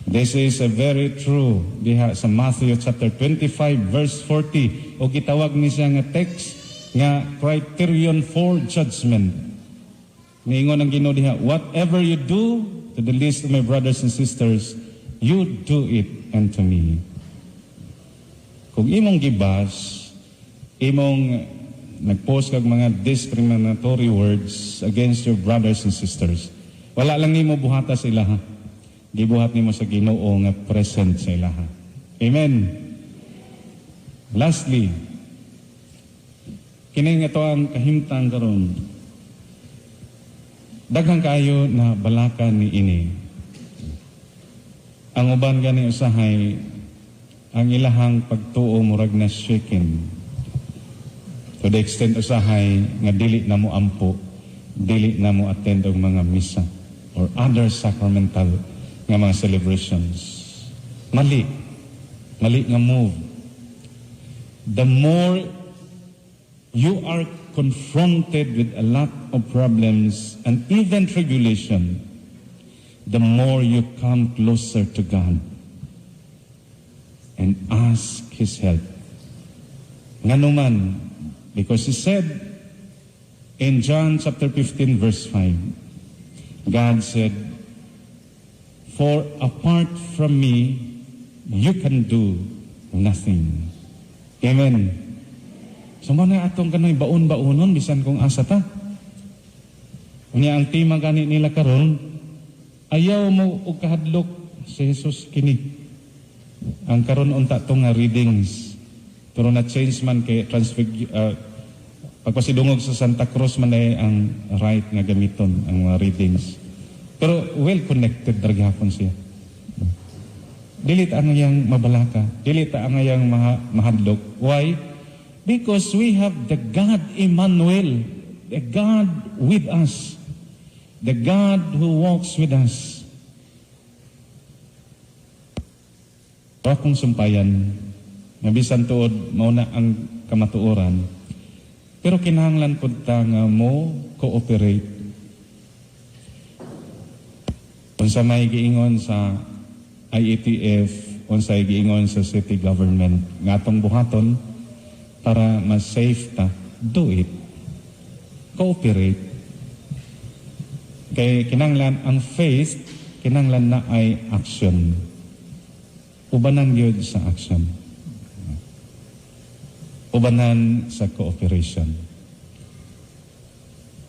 This is a very true diha sa Matthew chapter 25 verse 40 o gitawag ni siya nga text nga criterion for judgment. Niingon ang Ginoo diha, whatever you do to the least of my brothers and sisters, you do it unto me. Kung imong gibas, imong nag-post kag mga discriminatory words against your brothers and sisters, wala lang nimo buhata sa ilaha. Gibuhat nimo sa Ginoo nga present sa ilaha. Amen. Lastly, kining ito ang kahimtang karon. Daghang kayo na balaka ni ini. Ang uban gani usahay ang ilahang pagtuo murag na shaken. To the extent usahay nga dili na mo ampo, dili na mo attend og mga misa or other sacramental nga mga celebrations. Mali. mali nga move, the more you are confronted with a lot of problems and even tribulation, the more you come closer to God and ask His help. Nga naman, because He said in John chapter 15 verse 5, God said, "For apart from me, you can do nothing." Amen. So na atong kanoy baon-baonon bisan kung asa ta. Unya ang tema gani nila karon, ayaw mo og kahadlok si Jesus kini. Ang karon unta to nga readings. Pero na change man kay pagpasidungog sa Santa Cruz man ay ang right nga gamiton ang mga readings. Pero well connected draghapon siya. Dili ta ang yang mabalaka, dili ta ang yang mahadlok. Why? Because we have the God Emmanuel, the God with us, the God who walks with us. Akong sumpayan, nga bisan tuod mauna ang kamatuoran, pero kinahanglan pud ta nga mo cooperate. Unsa may giingon sa IETF, unsa may giingon sa city government, nga atong buhaton para mas safe ta, do it. Cooperate. Kay kinanglan ang faith, kinanglan na ay action. Ubanan yun sa action. Ubanan sa cooperation.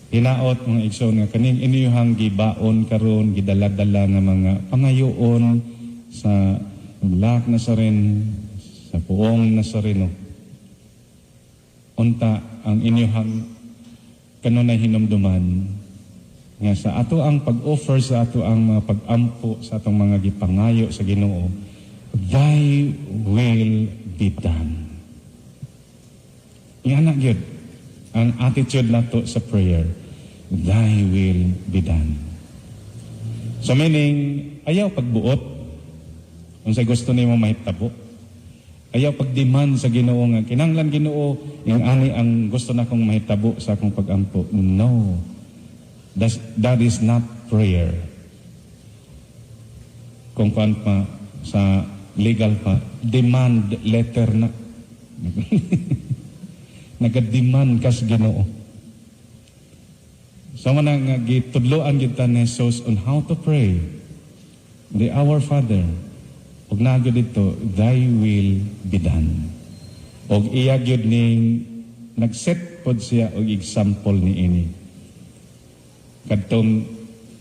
Hinaot mga igsoon nga kaning inyuhang gibaon karon gidala-dala nga mga pangayoon sa Lac Nazarene, sa Puong Nazareno. Unta ang inyuhang kanunay hinumduman nga sa ato ang pag-offer sa ato ang mga pag-ampo sa atong mga gipangayo sa Ginoo, Thy will be done. Yan gyud ang attitude nato sa prayer, Thy will be done. So meaning ayaw pagbuot unsay gusto nimo mahitabo. Ayaw pag-demand sa Ginoo nga kinahanglan Ginoo yung ani ang gusto na kong mahitabo sa akong pag-ampo. No. That is not prayer. Kung kuan pa sa legal pa, demand letter na. Nag-demand ka sa Ginoo. So man nga gitudloan gyud ta ni Jesus on how to pray. The Our Father. Og nagyod dito, Thy will be done. Og iya gyud ning nagset pod siya og example ni ini. Kadtong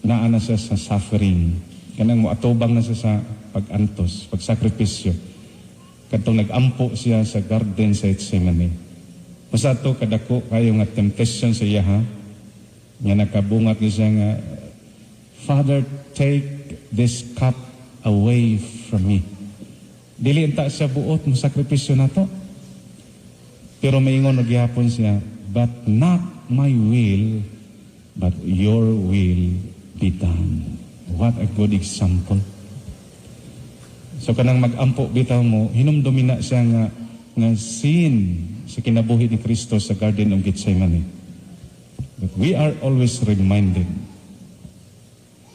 naa na siya sa suffering, kanang moatubang na siya sa pag-antos, pagsakripisyo. Kadtong nag-ampo siya sa garden sa Gethsemane. Basta to kadako kayo nga temptation sa iya ha. Nga nakabungat ni siya nga, Father, take this cup away from me. Dili enta siya buot mo sakripisyo na to. Pero maingon og gyapon siya, but not my will, but your will be done. What a good example. So kanang mag-ampo bitaw mo, hinumdumi na siya nga scene sa kinabuhi ni Kristo sa Garden of Gethsemane. But we are always reminded,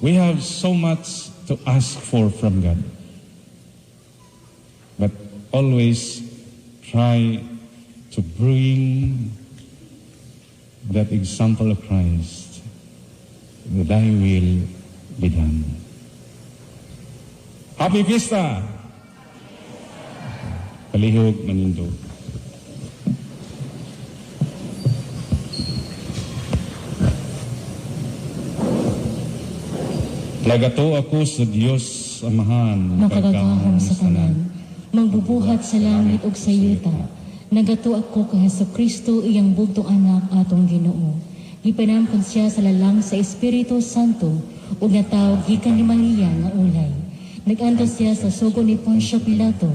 we have so much to ask for from God. But always try to bring that example of Christ. Thy will be done. Happy Fiesta! Palihog manindog. Nagato ako sa Diyos Amahan, makagagahom sa tanan, magbubuhat sa langit ug sa yuta. Nagato ako kay Jesucristo iyang bugtong anak atong Ginoo. Gipanamkon siya sa lalang sa Espiritu Santo ug natawag gikan ni Maria nga ulay. Nag-antos siya sa sugo ni Poncio Pilato,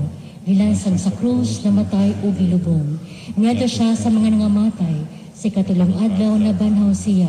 gilansang sa krus, namatay ug gilubong. Miadto siya sa mga nangamatay, sa katulong adlaw na banhaw siya.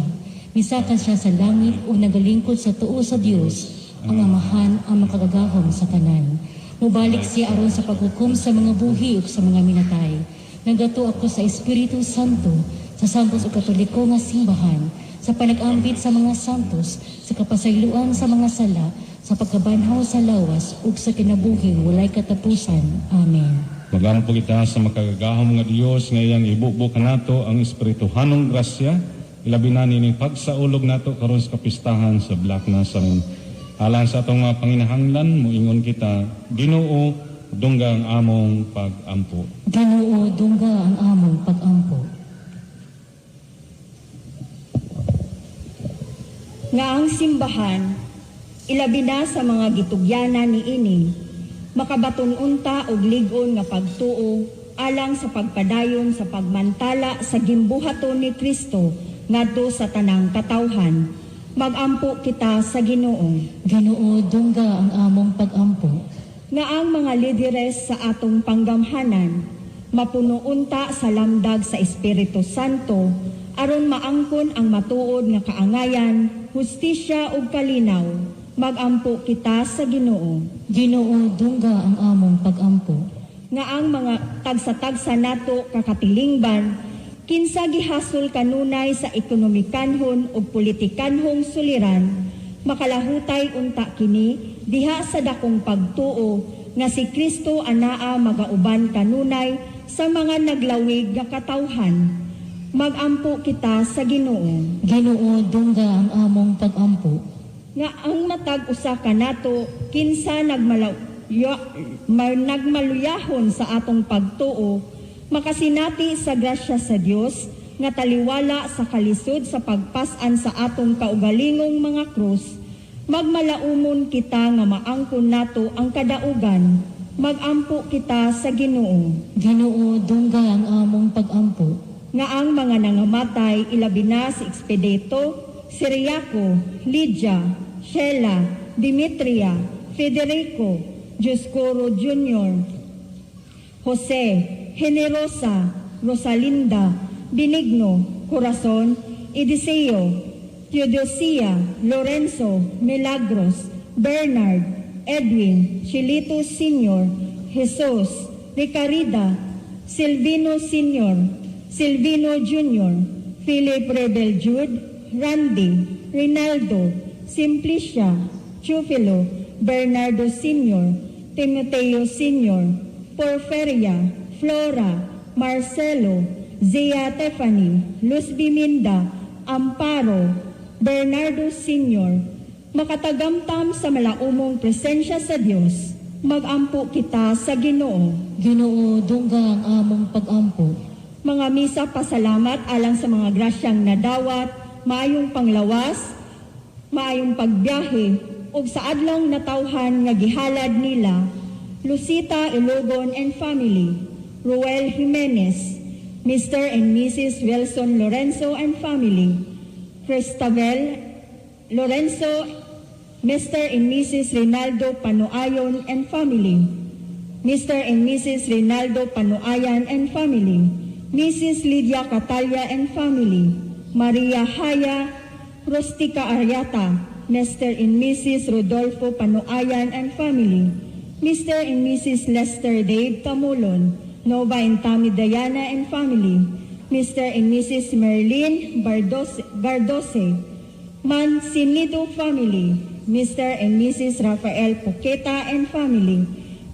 Misakan siya sa langit o nagalingkod sa tuo sa Dios, ang Amahan ang makagagahom sa tanan. Mubalik siya aron sa paghukom sa mga buhi ug sa mga minatay. Nagato ako sa Espiritu Santo, sa santos ug katoliko nga simbahan, sa panag-ambit sa mga santos, sa kapasayloan sa mga sala, sa pagkabanhaw sa lawas ug sa kinabuhi walay katapusan. Amen. Magampo kita sa makagagahom nga Dios nga iyang ibubuka nato ang espirituhanong grasya, ilabi na nining pagsaulog nato karon sa kapistahan sa Black Nazarene. Alang sa atong mga panginahanglan, muingon kita, Ginoo, dungga ang among pag-ampo. Ginoo, dungga ang among pag-ampo. Nga ang simbahan, ilabi na sa mga gitugyanan ni ini, makabaton unta og lig-on nga pagtuo alang sa pagpadayon sa pagmantala sa gimbuhaton ni Kristo ngadto sa tanang katawhan. Magampo kita sa Ginoo. Ginoo, dungga ang among pag-ampo. Nga ang mga lideres sa atong panggamhanan, mapuno unta sa lamdag sa Espiritu Santo, aron maangkon ang matuod nga kaangayan, hustisya ug kalinaw. Magampo kita sa Ginoo. Ginoo, dungga ang among pag-ampo. Nga ang mga tagsa-tagsa nato kakatilingban, kinsa gihasol kanunay sa ekonomikanhon ug politikanhong suliran, makalahutay unta kini diha sa dakong pagtuo nga si Kristo anaa magauban kanunay sa mga naglawig nga katawhan. Magampo kita sa Ginoo. Ginoo, dungga ang among pag-ampo. Nga ang matag usa kanato kinsa nagmaluyahon sa atong pagtuo, makasinati sa grasya sa Dios nga taliwala sa kalisod sa pagpasan sa atong kaugalingong mga krus, magmalaumon kita nga maangkon nato ang kadaugan. Magampo kita sa Ginoo. Ginoo, dungga ang among pag-ampo. Nga ang mga nangamatay ilabi na si Expedito, Siriaco, Lydia, Sheila, Demetria, Federico, Dioscoro Jr., Jose, Generosa, Rosalinda, Benigno, Corazon, Ediseo, Teodosia, Lorenzo, Milagros, Bernard, Edwin, Chilito Sr., Jesus, Ricarida, Silvino Sr., Silvino Jr., Philip Rebel Jude, Randy, Rinaldo, Simplicia, Chufilo, Bernardo Sr., Timoteo Sr., Porferia, Flora, Marcelo, Zia Tefani, Luz Biminda, Amparo, Bernardo Sr., makatagamtam sa malaumong presensya sa Dios, magampo kita sa Ginoo. Ginoo, dungga ang among pag-ampo. Mga misa pasalamat alang sa mga grasyang nadawat, maayong panglawas, maayong pagbiyahe, ug sa adlong natawhan nga gihalad nila, Lucita Ilogon and family, Ruel Jimenez, Mr. and Mrs. Wilson Lorenzo and family, Cristabel Lorenzo, Mr. and Mrs. Rinaldo Panuayon and family, Mr. and Mrs. Rinaldo Panuayan and family, Mrs. Lydia Catalia and family, Maria Haya Rustica Ariata, Mr. and Mrs. Rodolfo Panuayan and family, Mr. and Mrs. Lester Dave Tamulon, Nova and Tammy Diana and family, Mr. and Mrs. Merlin Gardose, Mansinido family, Mr. and Mrs. Rafael Puqueta and family,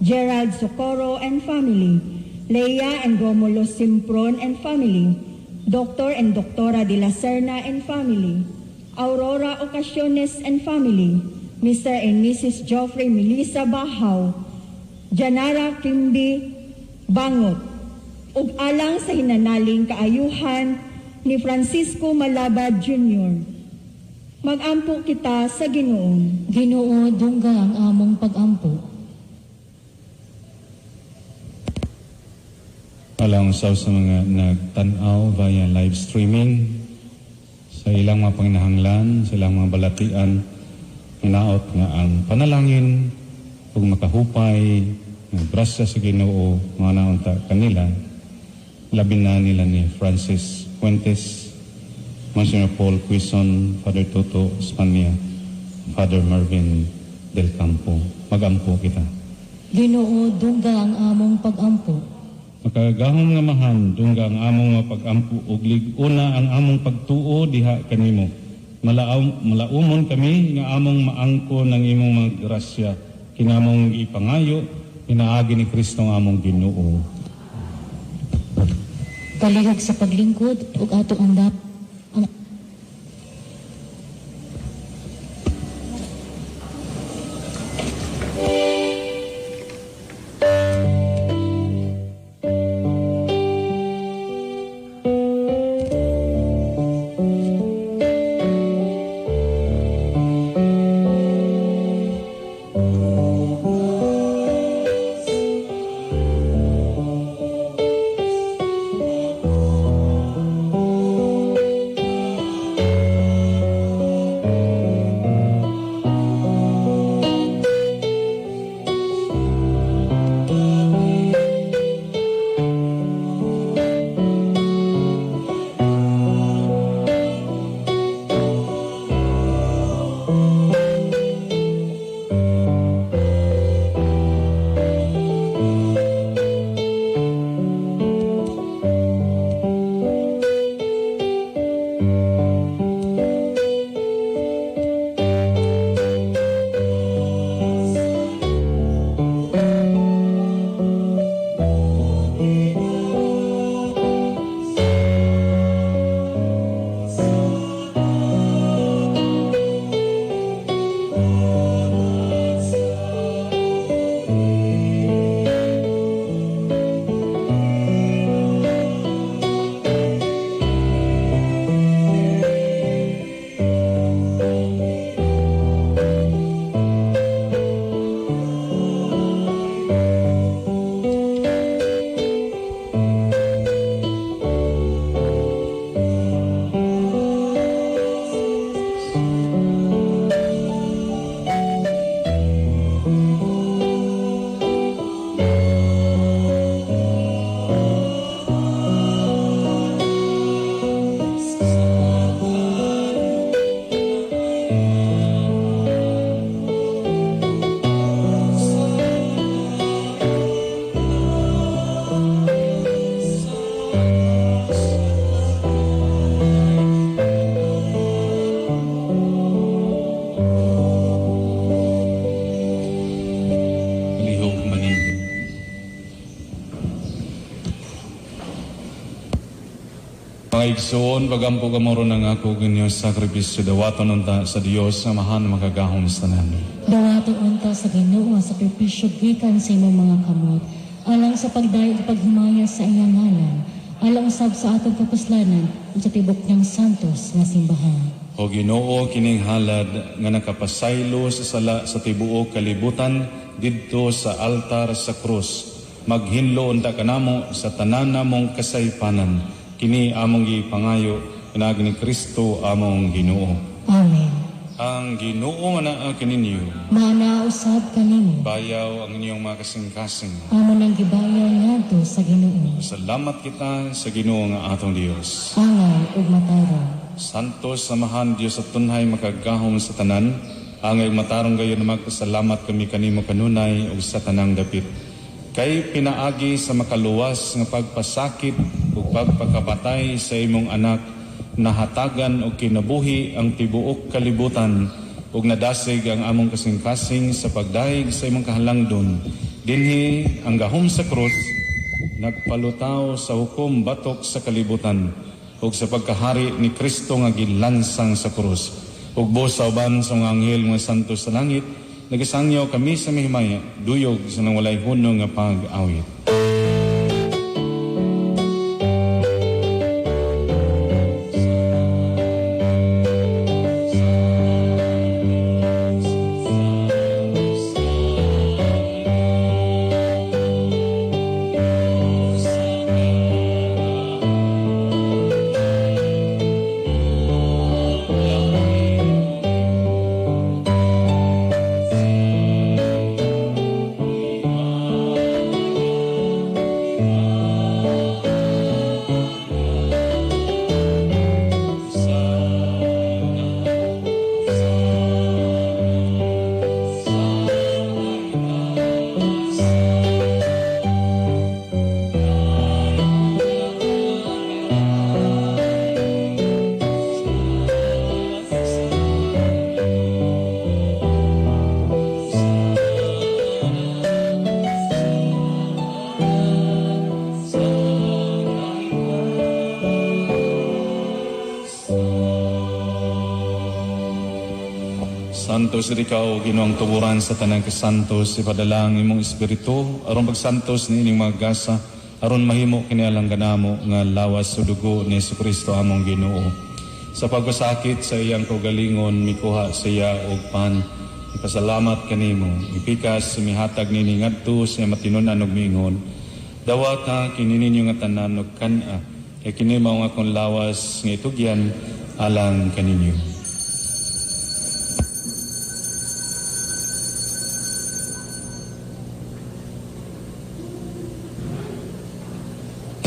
Gerald Socorro and family, Leia and Romulo Simpron and family, Dr. and Doctora de la Serna and family, Aurora Ocasiones and family, Mr. and Mrs. Geoffrey Melissa Bahaw, Janara Kimbi Bangot, ug alang sa hinanaling kaayuhan ni Francisco Malabad Jr. Magampo kita sa Ginoo. Ginoo, dungga ang among pag-ampo. Alang sa mga nagtanaw via live streaming, sa ilang mga panginahanglan, sa ilang mga balatian, hinaot nga ang panalangin ug makahupay ng grasya sa Ginoo mga naunta kanila, labi na nila ni Francis Fuentes, Monsignor Paul Quizon, Father Toto Spania, Father Marvin Del Campo. Magampo kita. Ginoo, dungga ang among pag-ampo. Makagahom nga mahan, dungga ang among mapag-ampo ug lig-una ang among pagtuo diha kanimo. Malaumon kami nga among maangko ng imong mga grasya, kinamong ipangayo, pinaagi ni Kristo ang among Ginoo. Palihog sa paglingkod ug ato ang Mga igsoon, pagampo gamoro ng ako ganyo sakripisyo dawaton unta sa Dios nga mahan makagahom sa tanan. dawato unta sa Ginoo sa sakripisyo gikan sa imong mga kamot, alang sa pagdayo ug paghimaya sa iyang ngalan, alang usab sa atong kapuslanan ug sa tibok niyang santos nga simbahan. O Ginoo, kining halad nga nakapasaylo sa sala sa tibuok kalibutan didto sa altar sa krus, maghinlo unta kanamo sa tanan namong kasaypanan. Kini among gipangayo pinagi ni Kristo among Ginoo. Amen. Ang Ginoo nga naa kaninyo, Manausab kanimo, bayaw ang inyong mga kasing-kasing. amo nang gibayaw ngadto sa Ginoo. Salamat kita sa Ginoo nga atong Dios. Angay ug matarong. Santos samahan Dios at tunhay makagahom sa tanan. Angay matarong gayon na magpasalamat kami kanimo kanunay ug sa tanang dapit. Kay pinaagi sa makaluwas nga pagpasakit ug pagpakabatay sa imong anak, nahatagan og kinabuhi ang tibuok kalibutan ug nadasig ang among kasing-kasing sa pagdaig sa imong kahalangdon. Dinhi ang gahom sa krus nagpalutaw sa hukom batok sa kalibutan ug sa pagkahari ni Kristo nga gilansang sa krus. Ug buos sa uban sa mga anghel mga santos sa langit, nagasangyaw kami sa mahimaya, duyog sa nang walay hunong nga pag-awit. Santos ikaw Ginoong tuburan sa tanang kasantos ipadala ang imong espiritu aron pagsantos ni ining mga gasa aron mahimo kini alang ganamo nga lawas sa dugo ni Jesucristo among Ginoo. Sa pagkasakit sa iyang kaugalingon mikuha sa iya og pan. Ipasalamat kanimo ipikas mihatag nini ngadto sa matinud-an og miingon. Dawa ka kini ninyo nga tanan og kan-a kay kini mao nga akong lawas nga itugyan alang kaninyo.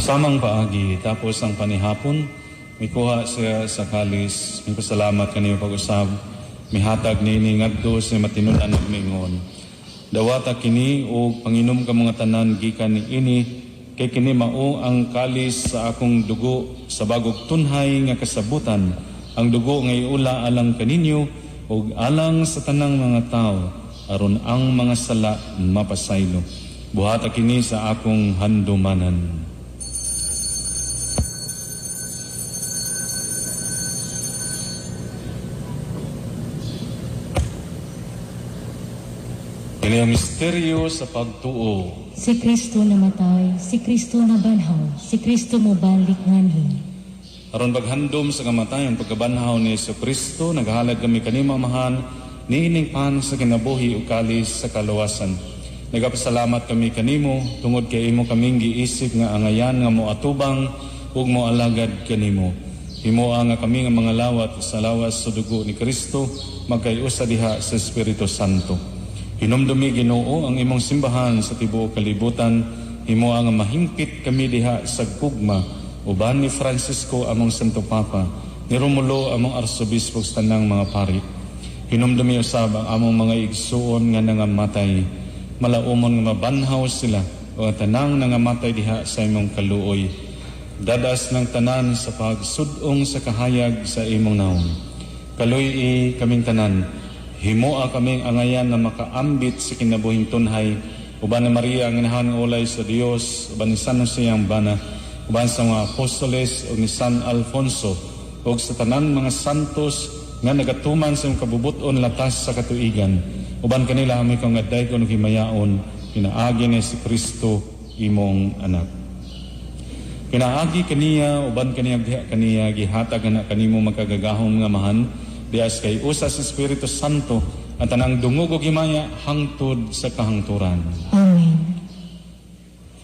Samang paagi, tapos ang panihapon, mikuha siya sa kalis, mipasalamat kanimo pag-usab, mihatag nini ngadto sa matinud-an og miingon. Dawata kini o panginom ka mga tanan gikan ni ini, kay kini mao ang kalis sa akong dugo sa bagog tunhay nga kasabutan, ang dugo nga iula alang kaninyo ug alang sa tanang mga tao, aron ang mga sala mapasaylo. Buhata kini sa akong handumanan. Kini ang misteryo sa pagtuo. Si Kristo namatay, si Kristo nabanhaw, si Kristo mobalik nganhi. Aron paghandom sa kamatayon pagkabanhaw ni Jesucristo, naghahalag kami kanimo amahan ni ining pan sa kinabuhi ug kalis sa kaluwasan. Nagapasalamat kami kanimo tungod kay imo kaming giisip nga angayan nga moatubang ug moalagad kanimo. Himoa nga kami nga mga lawat sa lawas sa dugo ni Kristo magkayusa diha sa Espiritu Santo. Hinumdumi Ginoo ang imong simbahan sa tibuok kalibutan, himo ang mahingpit kami diha sa gugma, uban ni Francisco among Santo Papa, ni Romulo among Arsobispo sa tanang mga pari. Hinumdumi usab ang among mga igsuon nga nangamatay, malaumon nga mabanhaw sila o tanang nangamatay diha sa imong kaluoy. Dadas ng tanan sa pagsudong sa kahayag sa imong naong. Kaluy kaming tanan, himoa kaming angayan na makaambit sa kinabuhing tunhay, uban ni Maria ang inahan ng ulay sa Dios, uban ni San Jose ang bana, uban sa mga apostoles o ni San Alfonso, o sa tanan mga santos nga nagatuman sa kabubuton latas sa katuigan, uban kanila kami kong aday ko himayaon, pinaagi ni si Kristo imong anak. Pinaagi kaniya, uban kaniya gihatag na kanimo magkagagahong nga mahan, dias kay usa sa Espiritu Santo at tanang dungog ug himaya hangtod sa kahangturan. Amen.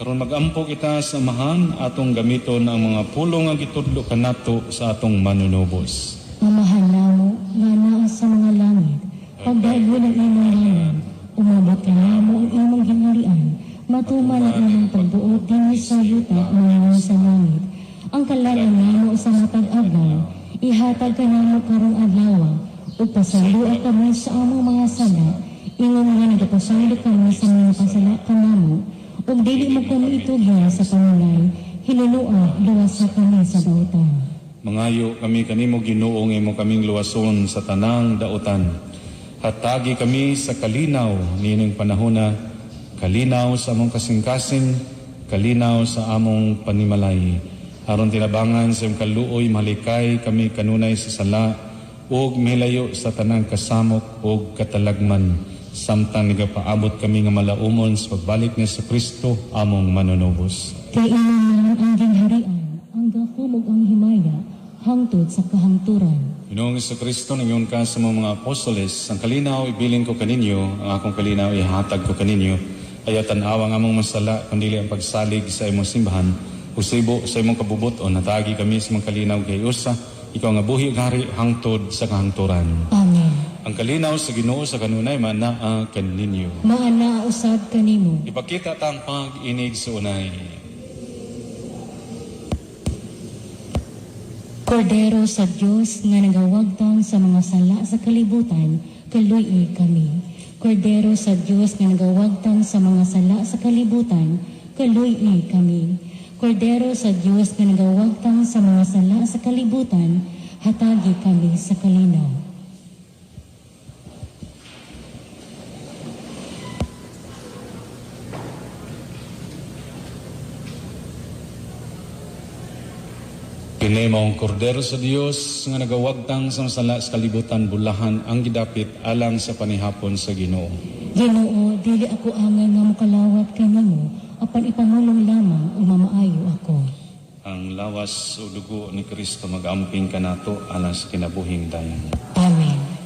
Karon magampo kita sa amahan atong gamiton ang mga pulong nga gitudlo kanato sa atong manunubos. Amahan namo nga naa sa mga langit, pagdaygon ang imong ngalan, umabot ka namo ang imong gingharian, matuman ang imong pagbuot dinhi sa yuta mga sa langit. Ang kalayan namo sa matag adlaw, ihatag ka namo karong adlaw, ug pasaluan kami sa among mga sala, ingon nga nagapasalo kami sa mga pasala kanamo, ug dili mo kami itugyan sa pangulay, hinulua luwasa kami sa dautan. Mangayo kami kanimo Ginoo nga imo kaming luwason sa tanang dautan. Hatagi kami sa kalinaw nining panahona, kalinaw sa among kasing-kasing, kalinaw sa among panimalay. Aron tinabangan sa iyong kaluoy, malikay kami kanunay sa sala, ug milayo sa tanang kasamok ug katalagman. Samtang nagapaabot kami nga malaumon sa pagbalik ni sa Kristo among manunubos. Kay imong naman ang gingharian, ang gahom ug ang himaya, hangtod sa kahangturan. Ginoong sa Kristo, nangyong ka sa mga apostoles, ang kalinaw ibilin ko kaninyo, ang akong kalinaw ihatag ko kaninyo, ayaw tanawa nga mong masala, kundili ang pagsalig sa imong simbahan, usibo sa imong kabubuton, natagi kami sa mga kalinaw kay usa, ikaw nga buhi gari hangtod sa kahangturan. Amen. Ang kalinaw sa Ginoo sa kanunay manaa kaninyo. Maana usab kanimo. Ipakita tang pag-inig sa unay. Kordero sa Dios nga nagawagtang sa mga sala sa kalibutan, kaluy kami. Kordero sa Dios nga nagawagtang sa mga sala sa kalibutan, kaluy kami. Kordero sa Diyos nga nagawagtang sa mga sala sa kalibutan, hatagi kami sa kalinaw. Kini maong kordero sa Dios nga nagawagtang sa masala sa kalibutan bulahan ang gidapit alang sa panihapon sa Ginoo. Ginoo, dili ako angay nga mokalawat kay nimo, apan ipangulong lamang o mamaayo ako. Ang lawas o dugo ni Kristo mag-amping kanato alang sa kinabuhing dayon. Amen.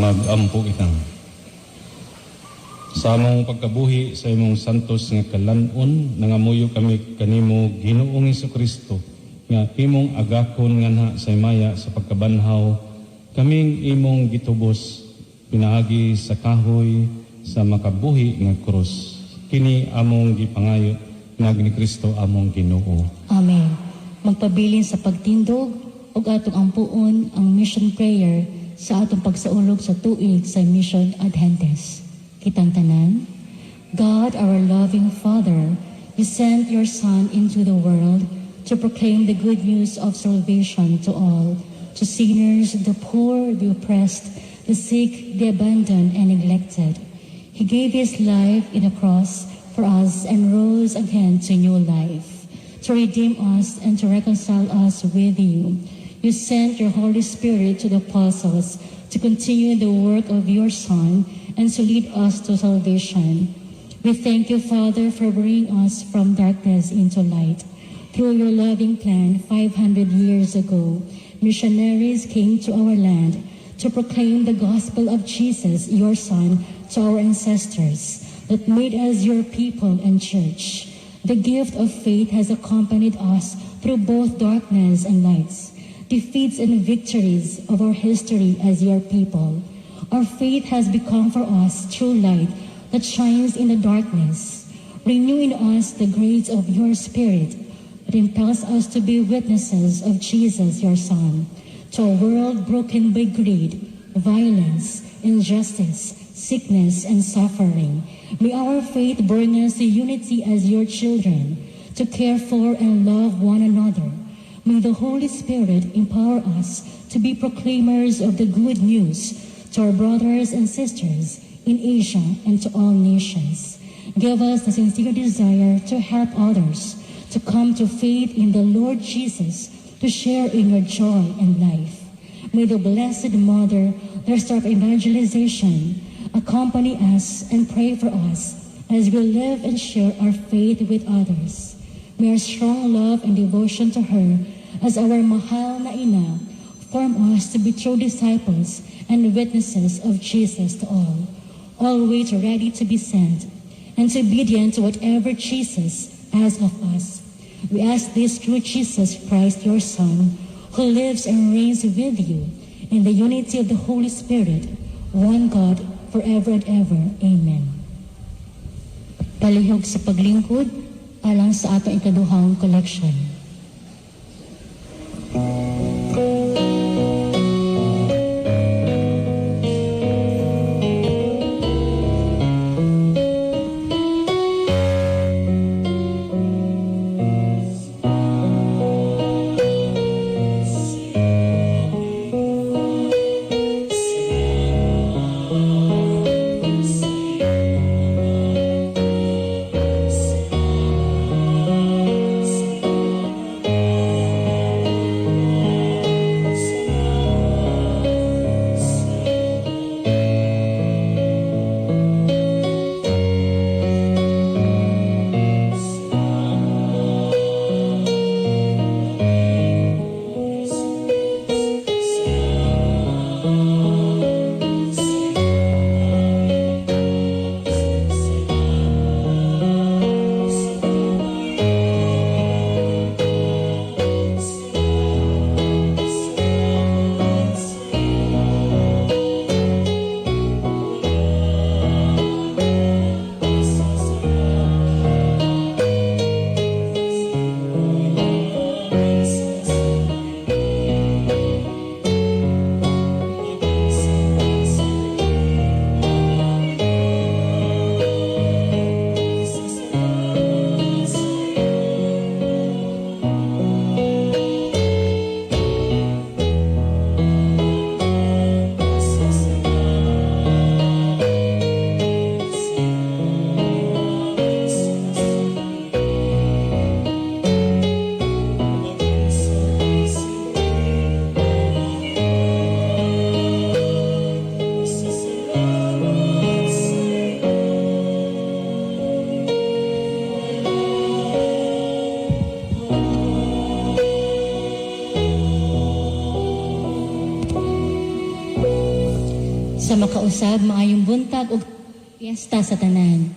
Mag-ampo itang. Sa among pagkabuhi sa imong santos nga kalanon, nangamuyo kami kanimo Ginoong Hesukristo, nga imong agakon nga na sa imaya sa pagkabanhaw, kaming imong gitubos, pinaagi sa kahoy sa makabuhi nga krus. Kini among gipangayo, nga ni Kristo among Ginoo. Amen. Magpabilin sa pagtindog ug atong ampuon ang mission prayer sa atong pagsaulog sa tuig sa Mission Adventist. Kitang tanan, God, our loving Father, you sent your Son into the world to proclaim the good news of salvation to all, to sinners, the poor, the oppressed, the sick, the abandoned, and neglected. He gave his life in a cross for us and rose again to new life, to redeem us and to reconcile us with you. You sent your Holy Spirit to the apostles to continue the work of your Son and to lead us to salvation. We thank you, Father, for bringing us from darkness into light. Through your loving plan 500 years ago, missionaries came to our land to proclaim the gospel of Jesus, your Son, to our ancestors that made us your people and church. The gift of faith has accompanied us through both darkness and lights, defeats and victories of our history as your people. Our faith has become for us true light that shines in the darkness. Renew in us the grace of your Spirit that impels us to be witnesses of Jesus, your Son, to a world broken by greed, violence, injustice, sickness, and suffering. May our faith bring us to unity as your children, to care for and love one another. May the Holy Spirit empower us to be proclaimers of the good news to our brothers and sisters in Asia and to all nations. Give us the sincere desire to help others to come to faith in the Lord Jesus, to share in your joy and life. May the Blessed Mother, the star of evangelization, accompany us and pray for us as we live and share our faith with others. May our strong love and devotion to her as our mahal na ina form us to be true disciples and witnesses of Jesus to all, always ready to be sent and to be obedient to whatever Jesus asks of us. We ask this through Jesus Christ, your Son, who lives and reigns with you in the unity of the Holy Spirit, one God, forever and ever. Amen. Palihog sa paglingkod alang sa atong ikaduhang collection. sa makausab maayong buntag ug piyesta sa tanan.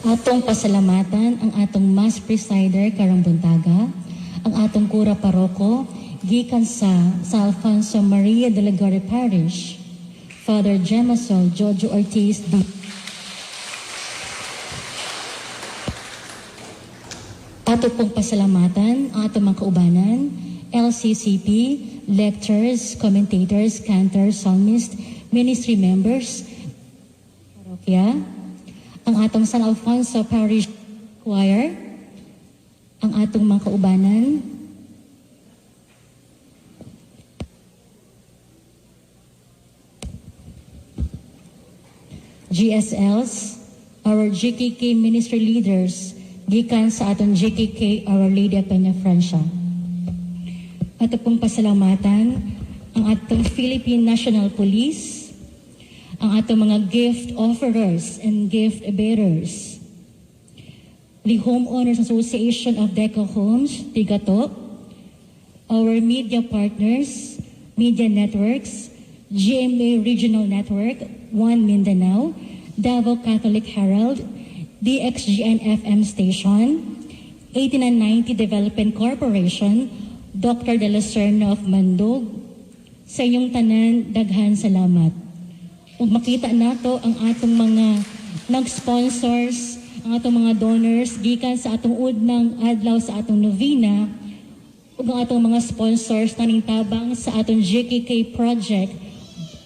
Atong pasalamatan ang atong Mass Presider karong buntaga, ang atong Kura Paroko gikan sa Alfonso Maria de Ligori Parish, Father Gemasol Jojo Ortiz D. Ato pong pasalamatan ang atong mga kaubanan, LCCP, lectors, commentators, cantors, psalmists, ministry members, parokya, ang atong San Alfonso Parish Choir, ang atong mga kaubanan, GSLs, our GKK ministry leaders, gikan sa atong GKK Our Lady of Peña Francia. Ato pong pasalamatan ang atong Philippine National Police, ang atong mga gift offerers and gift bearers, the Homeowners Association of Deca Homes, Tigato, our media partners, media networks, GMA Regional Network, One Mindanao, Davao Catholic Herald, DXGN FM Station, 8990 Development Corporation, Dr. De La Serna of Mandog, sa inyong tanan, daghan salamat. Ug makita nato ang atong mga nag-sponsors, ang atong mga donors, gikan sa atong udnang adlaw sa atong novena, ug ang atong mga sponsors taning tabang sa atong GKK project.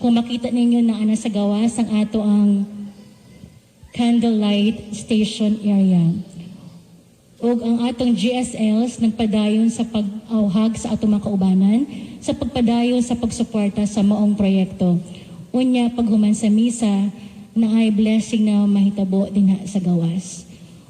Kung makita ninyo na ana sa gawas ang ato ang Candlelight Station area. Ug ang atong GSLs nagpadayon sa pag-auhag sa atong mga kaubanan, sa pagpadayon sa pagsuporta sa maong proyekto. Unya, paghuman sa misa, na ay blessing na mahitabo din sa gawas.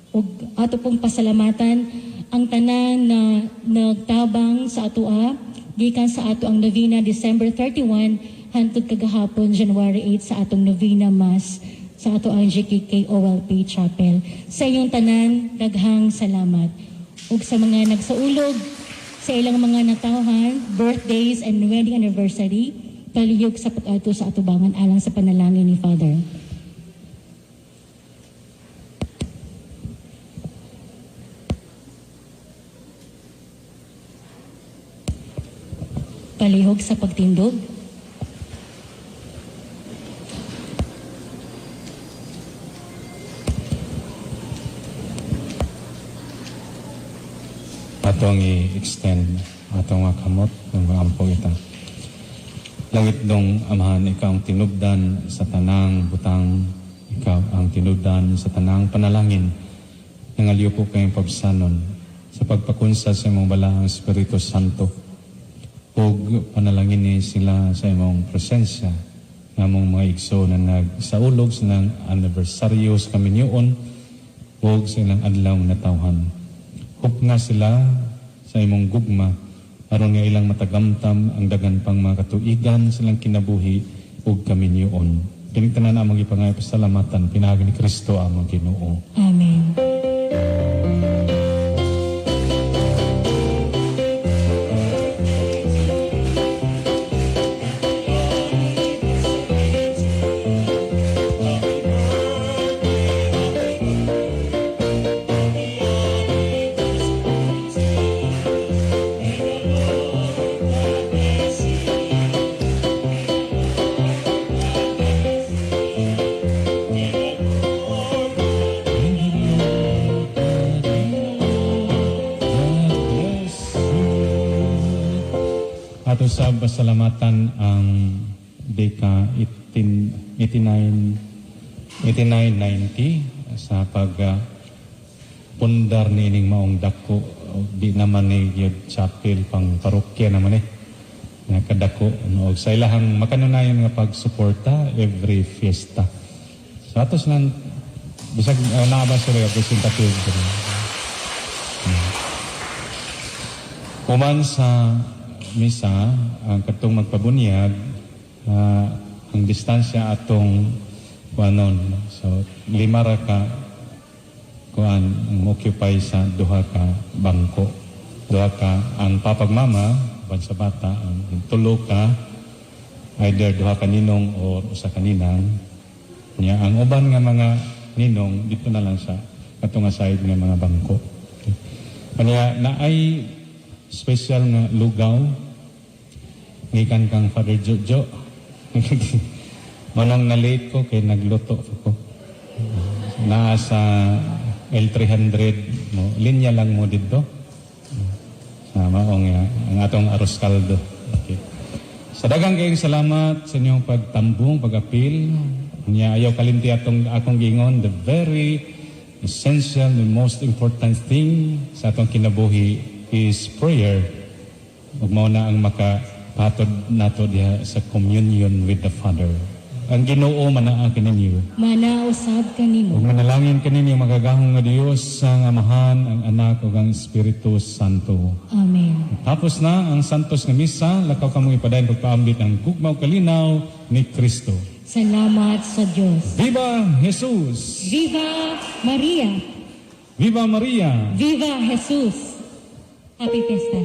Ug ato pong pasalamatan ang tanan na nagtabang sa atoa, gikan sa ato ang novena December 31, hantod kagahapon January 8 sa atong novena Mass sa ato ang GKK OLP Chapel. Sa iyong tanan, daghang salamat. Ug sa mga nagsaulog, sa ilang mga natawhan, birthdays and wedding anniversary, palihog sa pag-ato sa atubangan alang sa panalangin ni Father. Palihog sa pagtindog. Atong i-extend atong mga kamot ng mga ampo ita. Langit dong amahan, ikaw ang tinubdan sa tanang butang, ikaw ang tinubdan sa tanang panalangin. Nangaliw po kayong pagsanon sa pagpakunsa sa imong balaang Espiritu Santo. Ug panalangin ni sila sa imong presensya ng mga igso na nagsaulog sa ng anibersaryo sa kaminyoon ug sa ilang adlaw na tawhan. Hup nga sila sa imong gugma aron nga ilang matagamtam ang dagan pang mga katuigan silang kinabuhi ug kaminyoon. Kini tanan among ipangay pasalamatan pinaagi ni Kristo among Ginoo. Amen. Ato sa pasalamatan ang deka 8990 sa pundar nining maong dako di naman ni yun chapel pang parokya naman nga kadako og sa ilahang makanunayon nga pagsuporta every fiesta. So atos lang bisag naaba sila representative. Kuman sa misa, ang katong magpabunyag, ang distansya atong kuanon. So, 5 ra ka kuan ang occupy sa duha ka bangko. Duha ka ang papagmama uban sa bata ang tulo ka either duha ka ninong o usa ka ninang niya ang uban nga mga ninong dito na lang sa katong side nga mga bangko. Kanya na ay special nga lugaw gikan kang Father Jojo. Manang na late ko kay nagluto ko. Naa sa L300 mo linya lang mo dito. Maong ang atong arroz caldo. Okay. Sa daghang kayong salamat sa inyong pagtambong, pag-apil. Niya ayaw kalimti akong gingon, the very essential, the most important thing sa atong kinabuhi is prayer. Ug mao na ang makapatod nato diha sa communion with the Father. Ang Ginoo manaa kaninyo. Manausab kanimo. Ug manalangin kaninyo magagahong nga Dios ang Amahan, ang Anak ug ang Espiritu Santo. Amen. Tapos na ang Santos nga Misa, lakaw kamo ipadayon pagpaambit ang gugmaw kalinaw ni Kristo. Salamat sa Diyos. Viva Jesus! Viva Maria! Viva Maria! Viva Jesus! Happy Fiesta!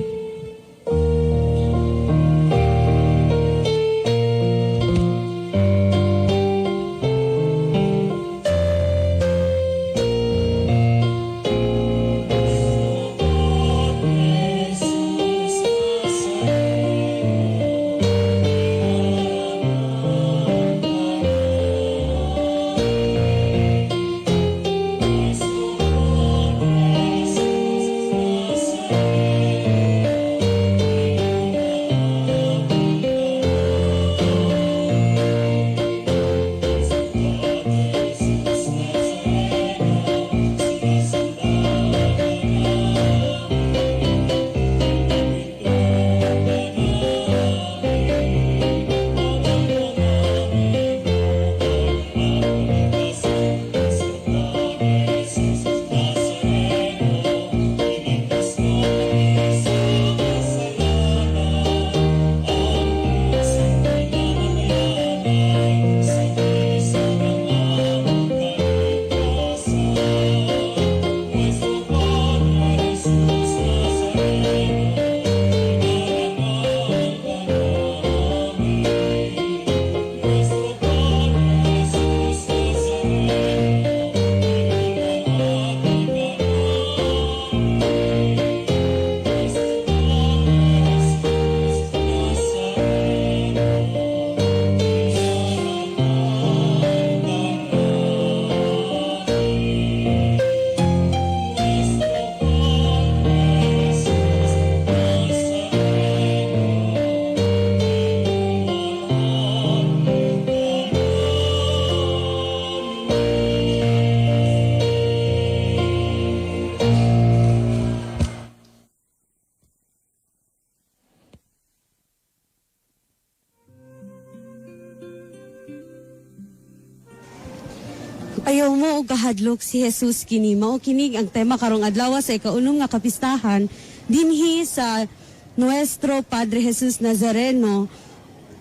Ayaw mo og kahadlok si Jesus kini mao kinig ang tema karong adlaw sa ikaunom nga kapistahan dinhi sa Nuestro Padre Jesus Nazareno.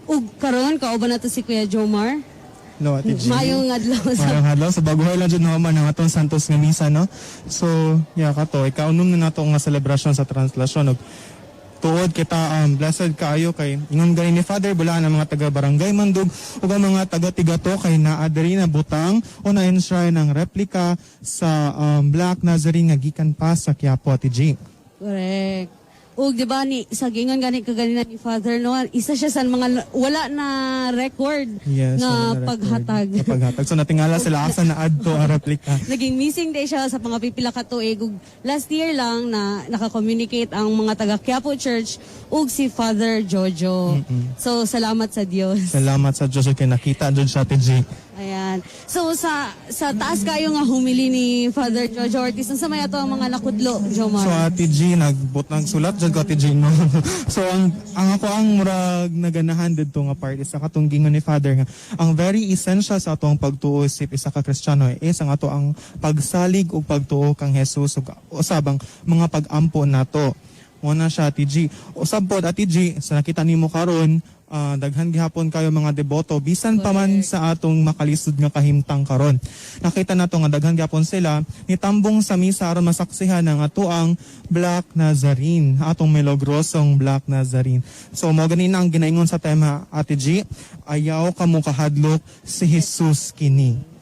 Ug karon kauban nato si Kuya Jomar. No, Ate G. Mayong adlaw sa Mayong adlaw sa baguhay lang dyan naman ang atong Santos nga Misa, no? So, yeah, kato, ikaunom na nato nga celebration sa translasyon. Ug tuod kita blessed kaayo kay ingon gani ni Father bulaan ang mga taga Barangay Mandug ug ang mga taga Tigato kay naa diri na butang o na enshrine ng replika sa Black Nazarene nga gikan pa sa Quiapo, Ate G. correct. Ug di ba ni sa gingon gani kaganina ni Father no, isa siya sa mga wala na record Yes, na wala na record. paghatag. Na paghatag. So natingala sila asa na adto ang replika. Naging missing day siya sa mga pipila ka tuig. Ug last year lang na naka-communicate ang mga taga Quiapo Church ug si Father Jojo. So salamat sa Dios. Salamat sa Diyos kay nakita dyan sa Ate G. Ayan. So sa taas kayo nga humili ni Father Jojo Ortiz. Unsa may ato ang mga nakudlo, Jomar? So Ate G nagsulat dyan ko Ate G, no? So ang ako ang murag naganahan dito nga part is sa katong gingon ni Father nga ang very essential sa atong pagtuo isip isa ka Kristiyano is ang ato ang pagsalig ug pagtuo kang Jesus ug usabang mga pag-ampo nato. Muna siya, Ate G. Usab po, Ate G, sa nakita nimo karon, daghan gihapon kayo mga deboto, bisan pa man sa atong makalisod nga kahimtang karon. Nakita nato nga daghan gihapon sila, nitambong sa misa aron masaksihan ang ato ang Black Nazarene, atong milagrosong Black Nazarene. So, mo ganin ang ginaingon sa tema, Ate G, ayaw kamo kahadlok si Jesus kini.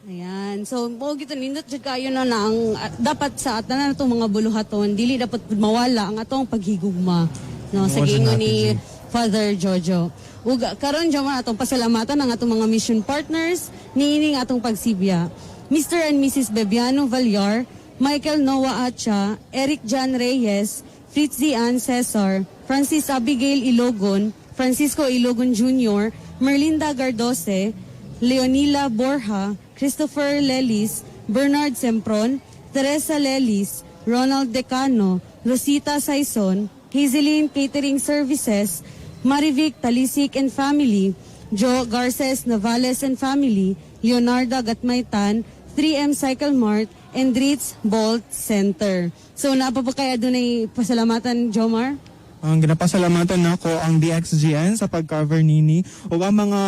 Ayan. So, mo gito nindot jud kayo na ang dapat sa atan na itong mga buluhaton, dili dapat mawala ang atong paghigugma. No, sa Oo, giingon Ate ni G. Father Jojo. Ug karon jud man atong pasalamatan ang atong mga mission partners niining atong pagsibya. Mr. and Mrs. Bebiano Vallar, Michael Noah Acha, Eric John Reyes, Fritzy Ann Cesar, Francis Abigail Ilogon, Francisco Ilogon Jr., Merlinda Gardose, Leonila Borja, Christopher Lelis, Bernard Sempron, Teresa Lelis, Ronald Decano, Rosita Saison, Hazeline Catering Services, Marivic Talisik and Family, Joe Garces Navales and Family, Leonardo Gatmaytan, 3M Cycle Mart, and Ritz Bolt Center. So napapakaya doon ay pasalamatan, Jomar? Ang ginapasalamatan nako ang DXGN sa pag-cover nini o ang mga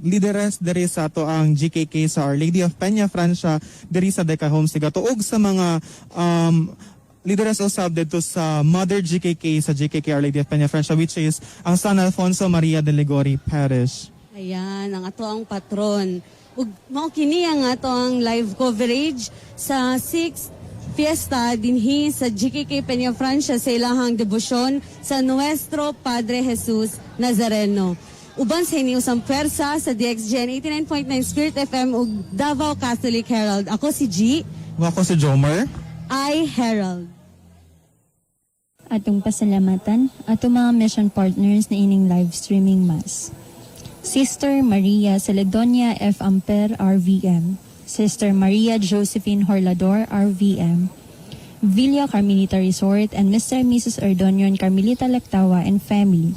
leaders diri sa ato ang GKK sa Our Lady of Peña Francia diri sa Deca Homes tiga tuog sa mga leaders usab dito sa Mother GKK sa GKK Our Lady of Peña Francia, which is ang San Alfonso Maria de Ligori Parish. Ayan, ang ato ang patron. Ug mao kini ang ato ang live coverage sa 6th Fiesta dinhi sa GKK Peña Francia sa ilahang debosyon sa Nuestro Padre Jesus Nazareno. Uban sa iniusang pwersa sa DXGN 89.9 Spirit FM ug Davao Catholic Herald. Ako si G. Ako si Jomer. I Herald. Atong pasalamatan, atong mga mission partners na ining live streaming mass. Sister Maria Celedonia F. Amper, RVM. Sister Maria Josephine Horlador, RVM. Villa Carmelita Resort and Mr. and Mrs. Ordonion Carmelita Lectawa and family.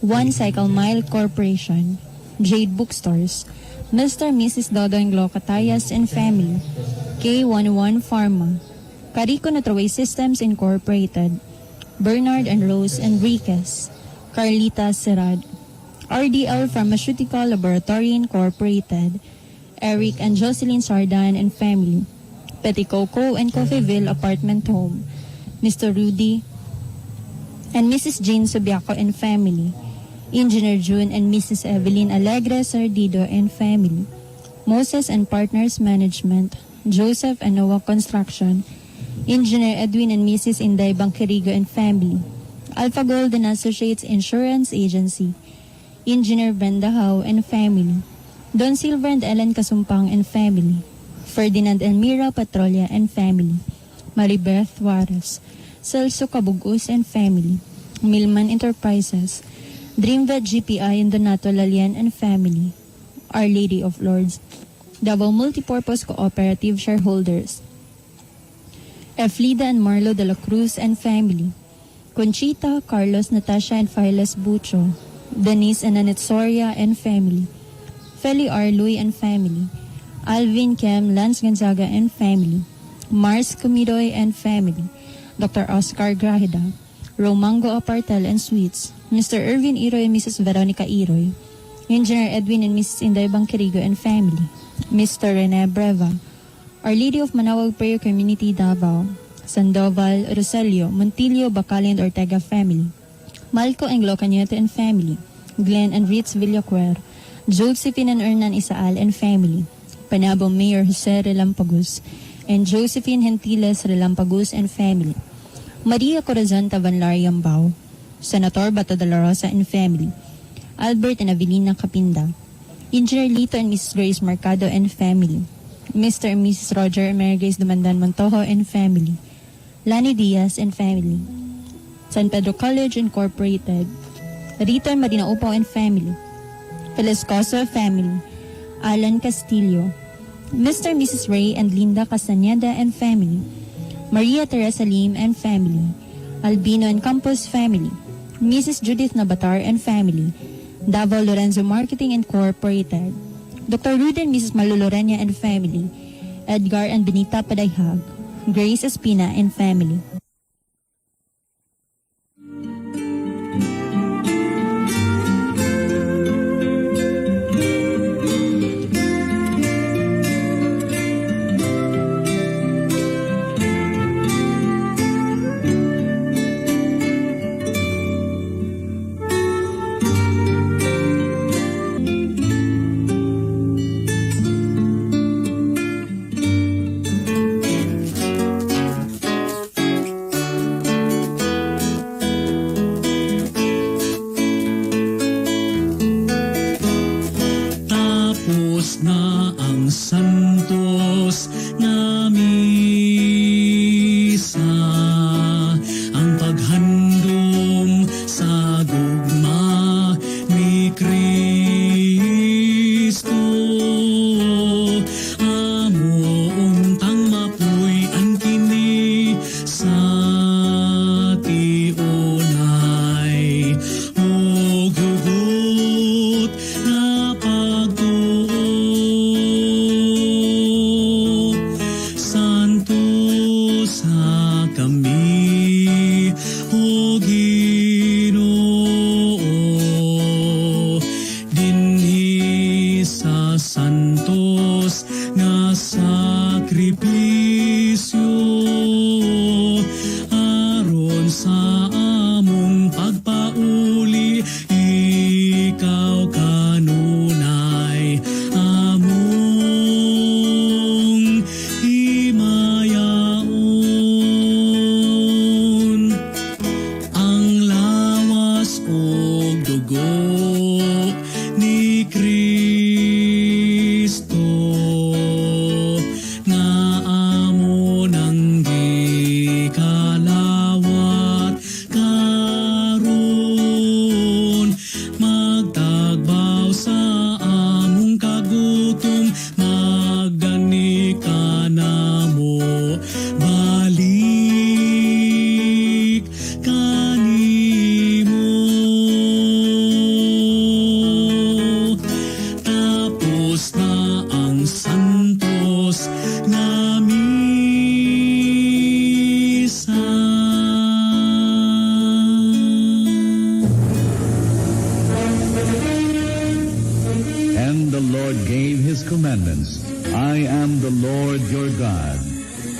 One Cycle Mile Corporation. Jade Bookstores. Mr. and Mrs. Dodong Glocatayas and family. K11 Pharma. Carico Nutroway Systems Incorporated. Bernard and Rose Enriquez. Carlita Serad. RDL Pharmaceutical Laboratory Incorporated. Eric and Jocelyn Sardan and family. Peticoco and Coffeeville Apartment Home. Mr. Rudy and Mrs. Jane Subiaco and family. Engineer June and Mrs. Evelyn Alegre Sardido and family. Moses and Partners Management. Joseph and Noah Construction. Engineer Edwin and Mrs. Inday Bangkerigo and family. Alpha Gold and Associates Insurance Agency. Engineer Brenda Howe and family. Don Silver and Ellen Kasumpang and family. Ferdinand and Mira Patrolia and family. Maribeth Juarez. Celso Cabugus and family. Milman Enterprises. Dreamvet GPI and Donato Lalian and family. Our Lady of Lords. Davao Multipurpose Cooperative Shareholders. Eflida and Marlo de la Cruz and family. Conchita, Carlos, Natasha and Philes Bucho. Denise and Annette Soria and family. Feli Arluy and family. Alvin Kem, Lance Gonzaga and family. Mars Comidoy and family. Dr. Oscar Grajeda. Romango Apartel and Sweets. Mr. Irvin Iroy and Mrs. Veronica Iroy. Engineer Edwin and Mrs. Inday Bangkerigo and family. Mr. Rene Breva. Our Lady of Manawag Prayer Community Davao. Sandoval, Roselio, Montillo, Bacalia and Ortega family. Malco Anglo Cañete and family. Glenn and Ritz Villacuer. Josephine and Hernan Isaal and family. Panabong Mayor Jose Relampagos. And Josephine Gentiles Relampagos and family. Maria Corazon Tavanlar Yambao. Senator Bato de la Rosa and family. Albert and Avelina Capinda. Engineer Lito and Mrs. Grace Mercado and family. Mr. and Mrs. Roger and Mary Grace Dumandan Montojo and family. Lani Diaz and family. San Pedro College Incorporated. Rito and Marina Upaw and family. Felescoso family. Alan Castillo. Mr. and Mrs. Ray and Linda Castaneda and family. Maria Teresa Lim and family. Albino and Campos family. Mrs. Judith Nabatar and family. Davao Lorenzo Marketing Incorporated. Dr. Rudy and Mrs. Malu Lorena and family. Edgar and Benita Padayhag. Grace Espina and family.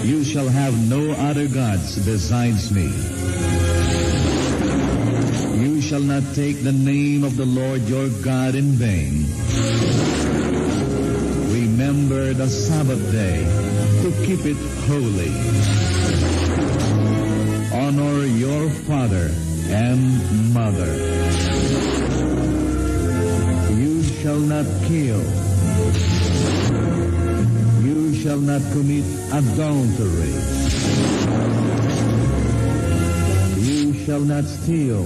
You shall have no other gods besides me. You shall not take the name of the Lord your God in vain. Remember the Sabbath day to keep it holy. Honor your father and mother. You shall not kill. You shall not commit adultery. You shall not steal.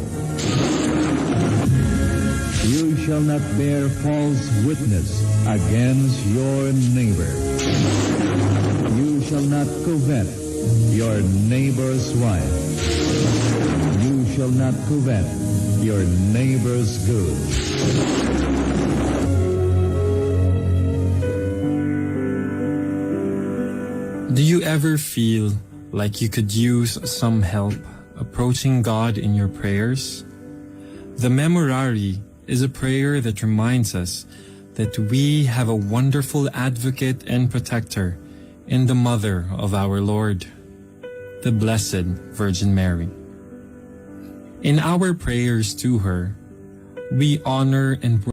You shall not bear false witness against your neighbor. You shall not covet your neighbor's wife. You shall not covet your neighbor's goods. Do you ever feel like you could use some help approaching God in your prayers? The Memorare is a prayer that reminds us that we have a wonderful advocate and protector in the Mother of our Lord, the Blessed Virgin Mary. In our prayers to her, we honor and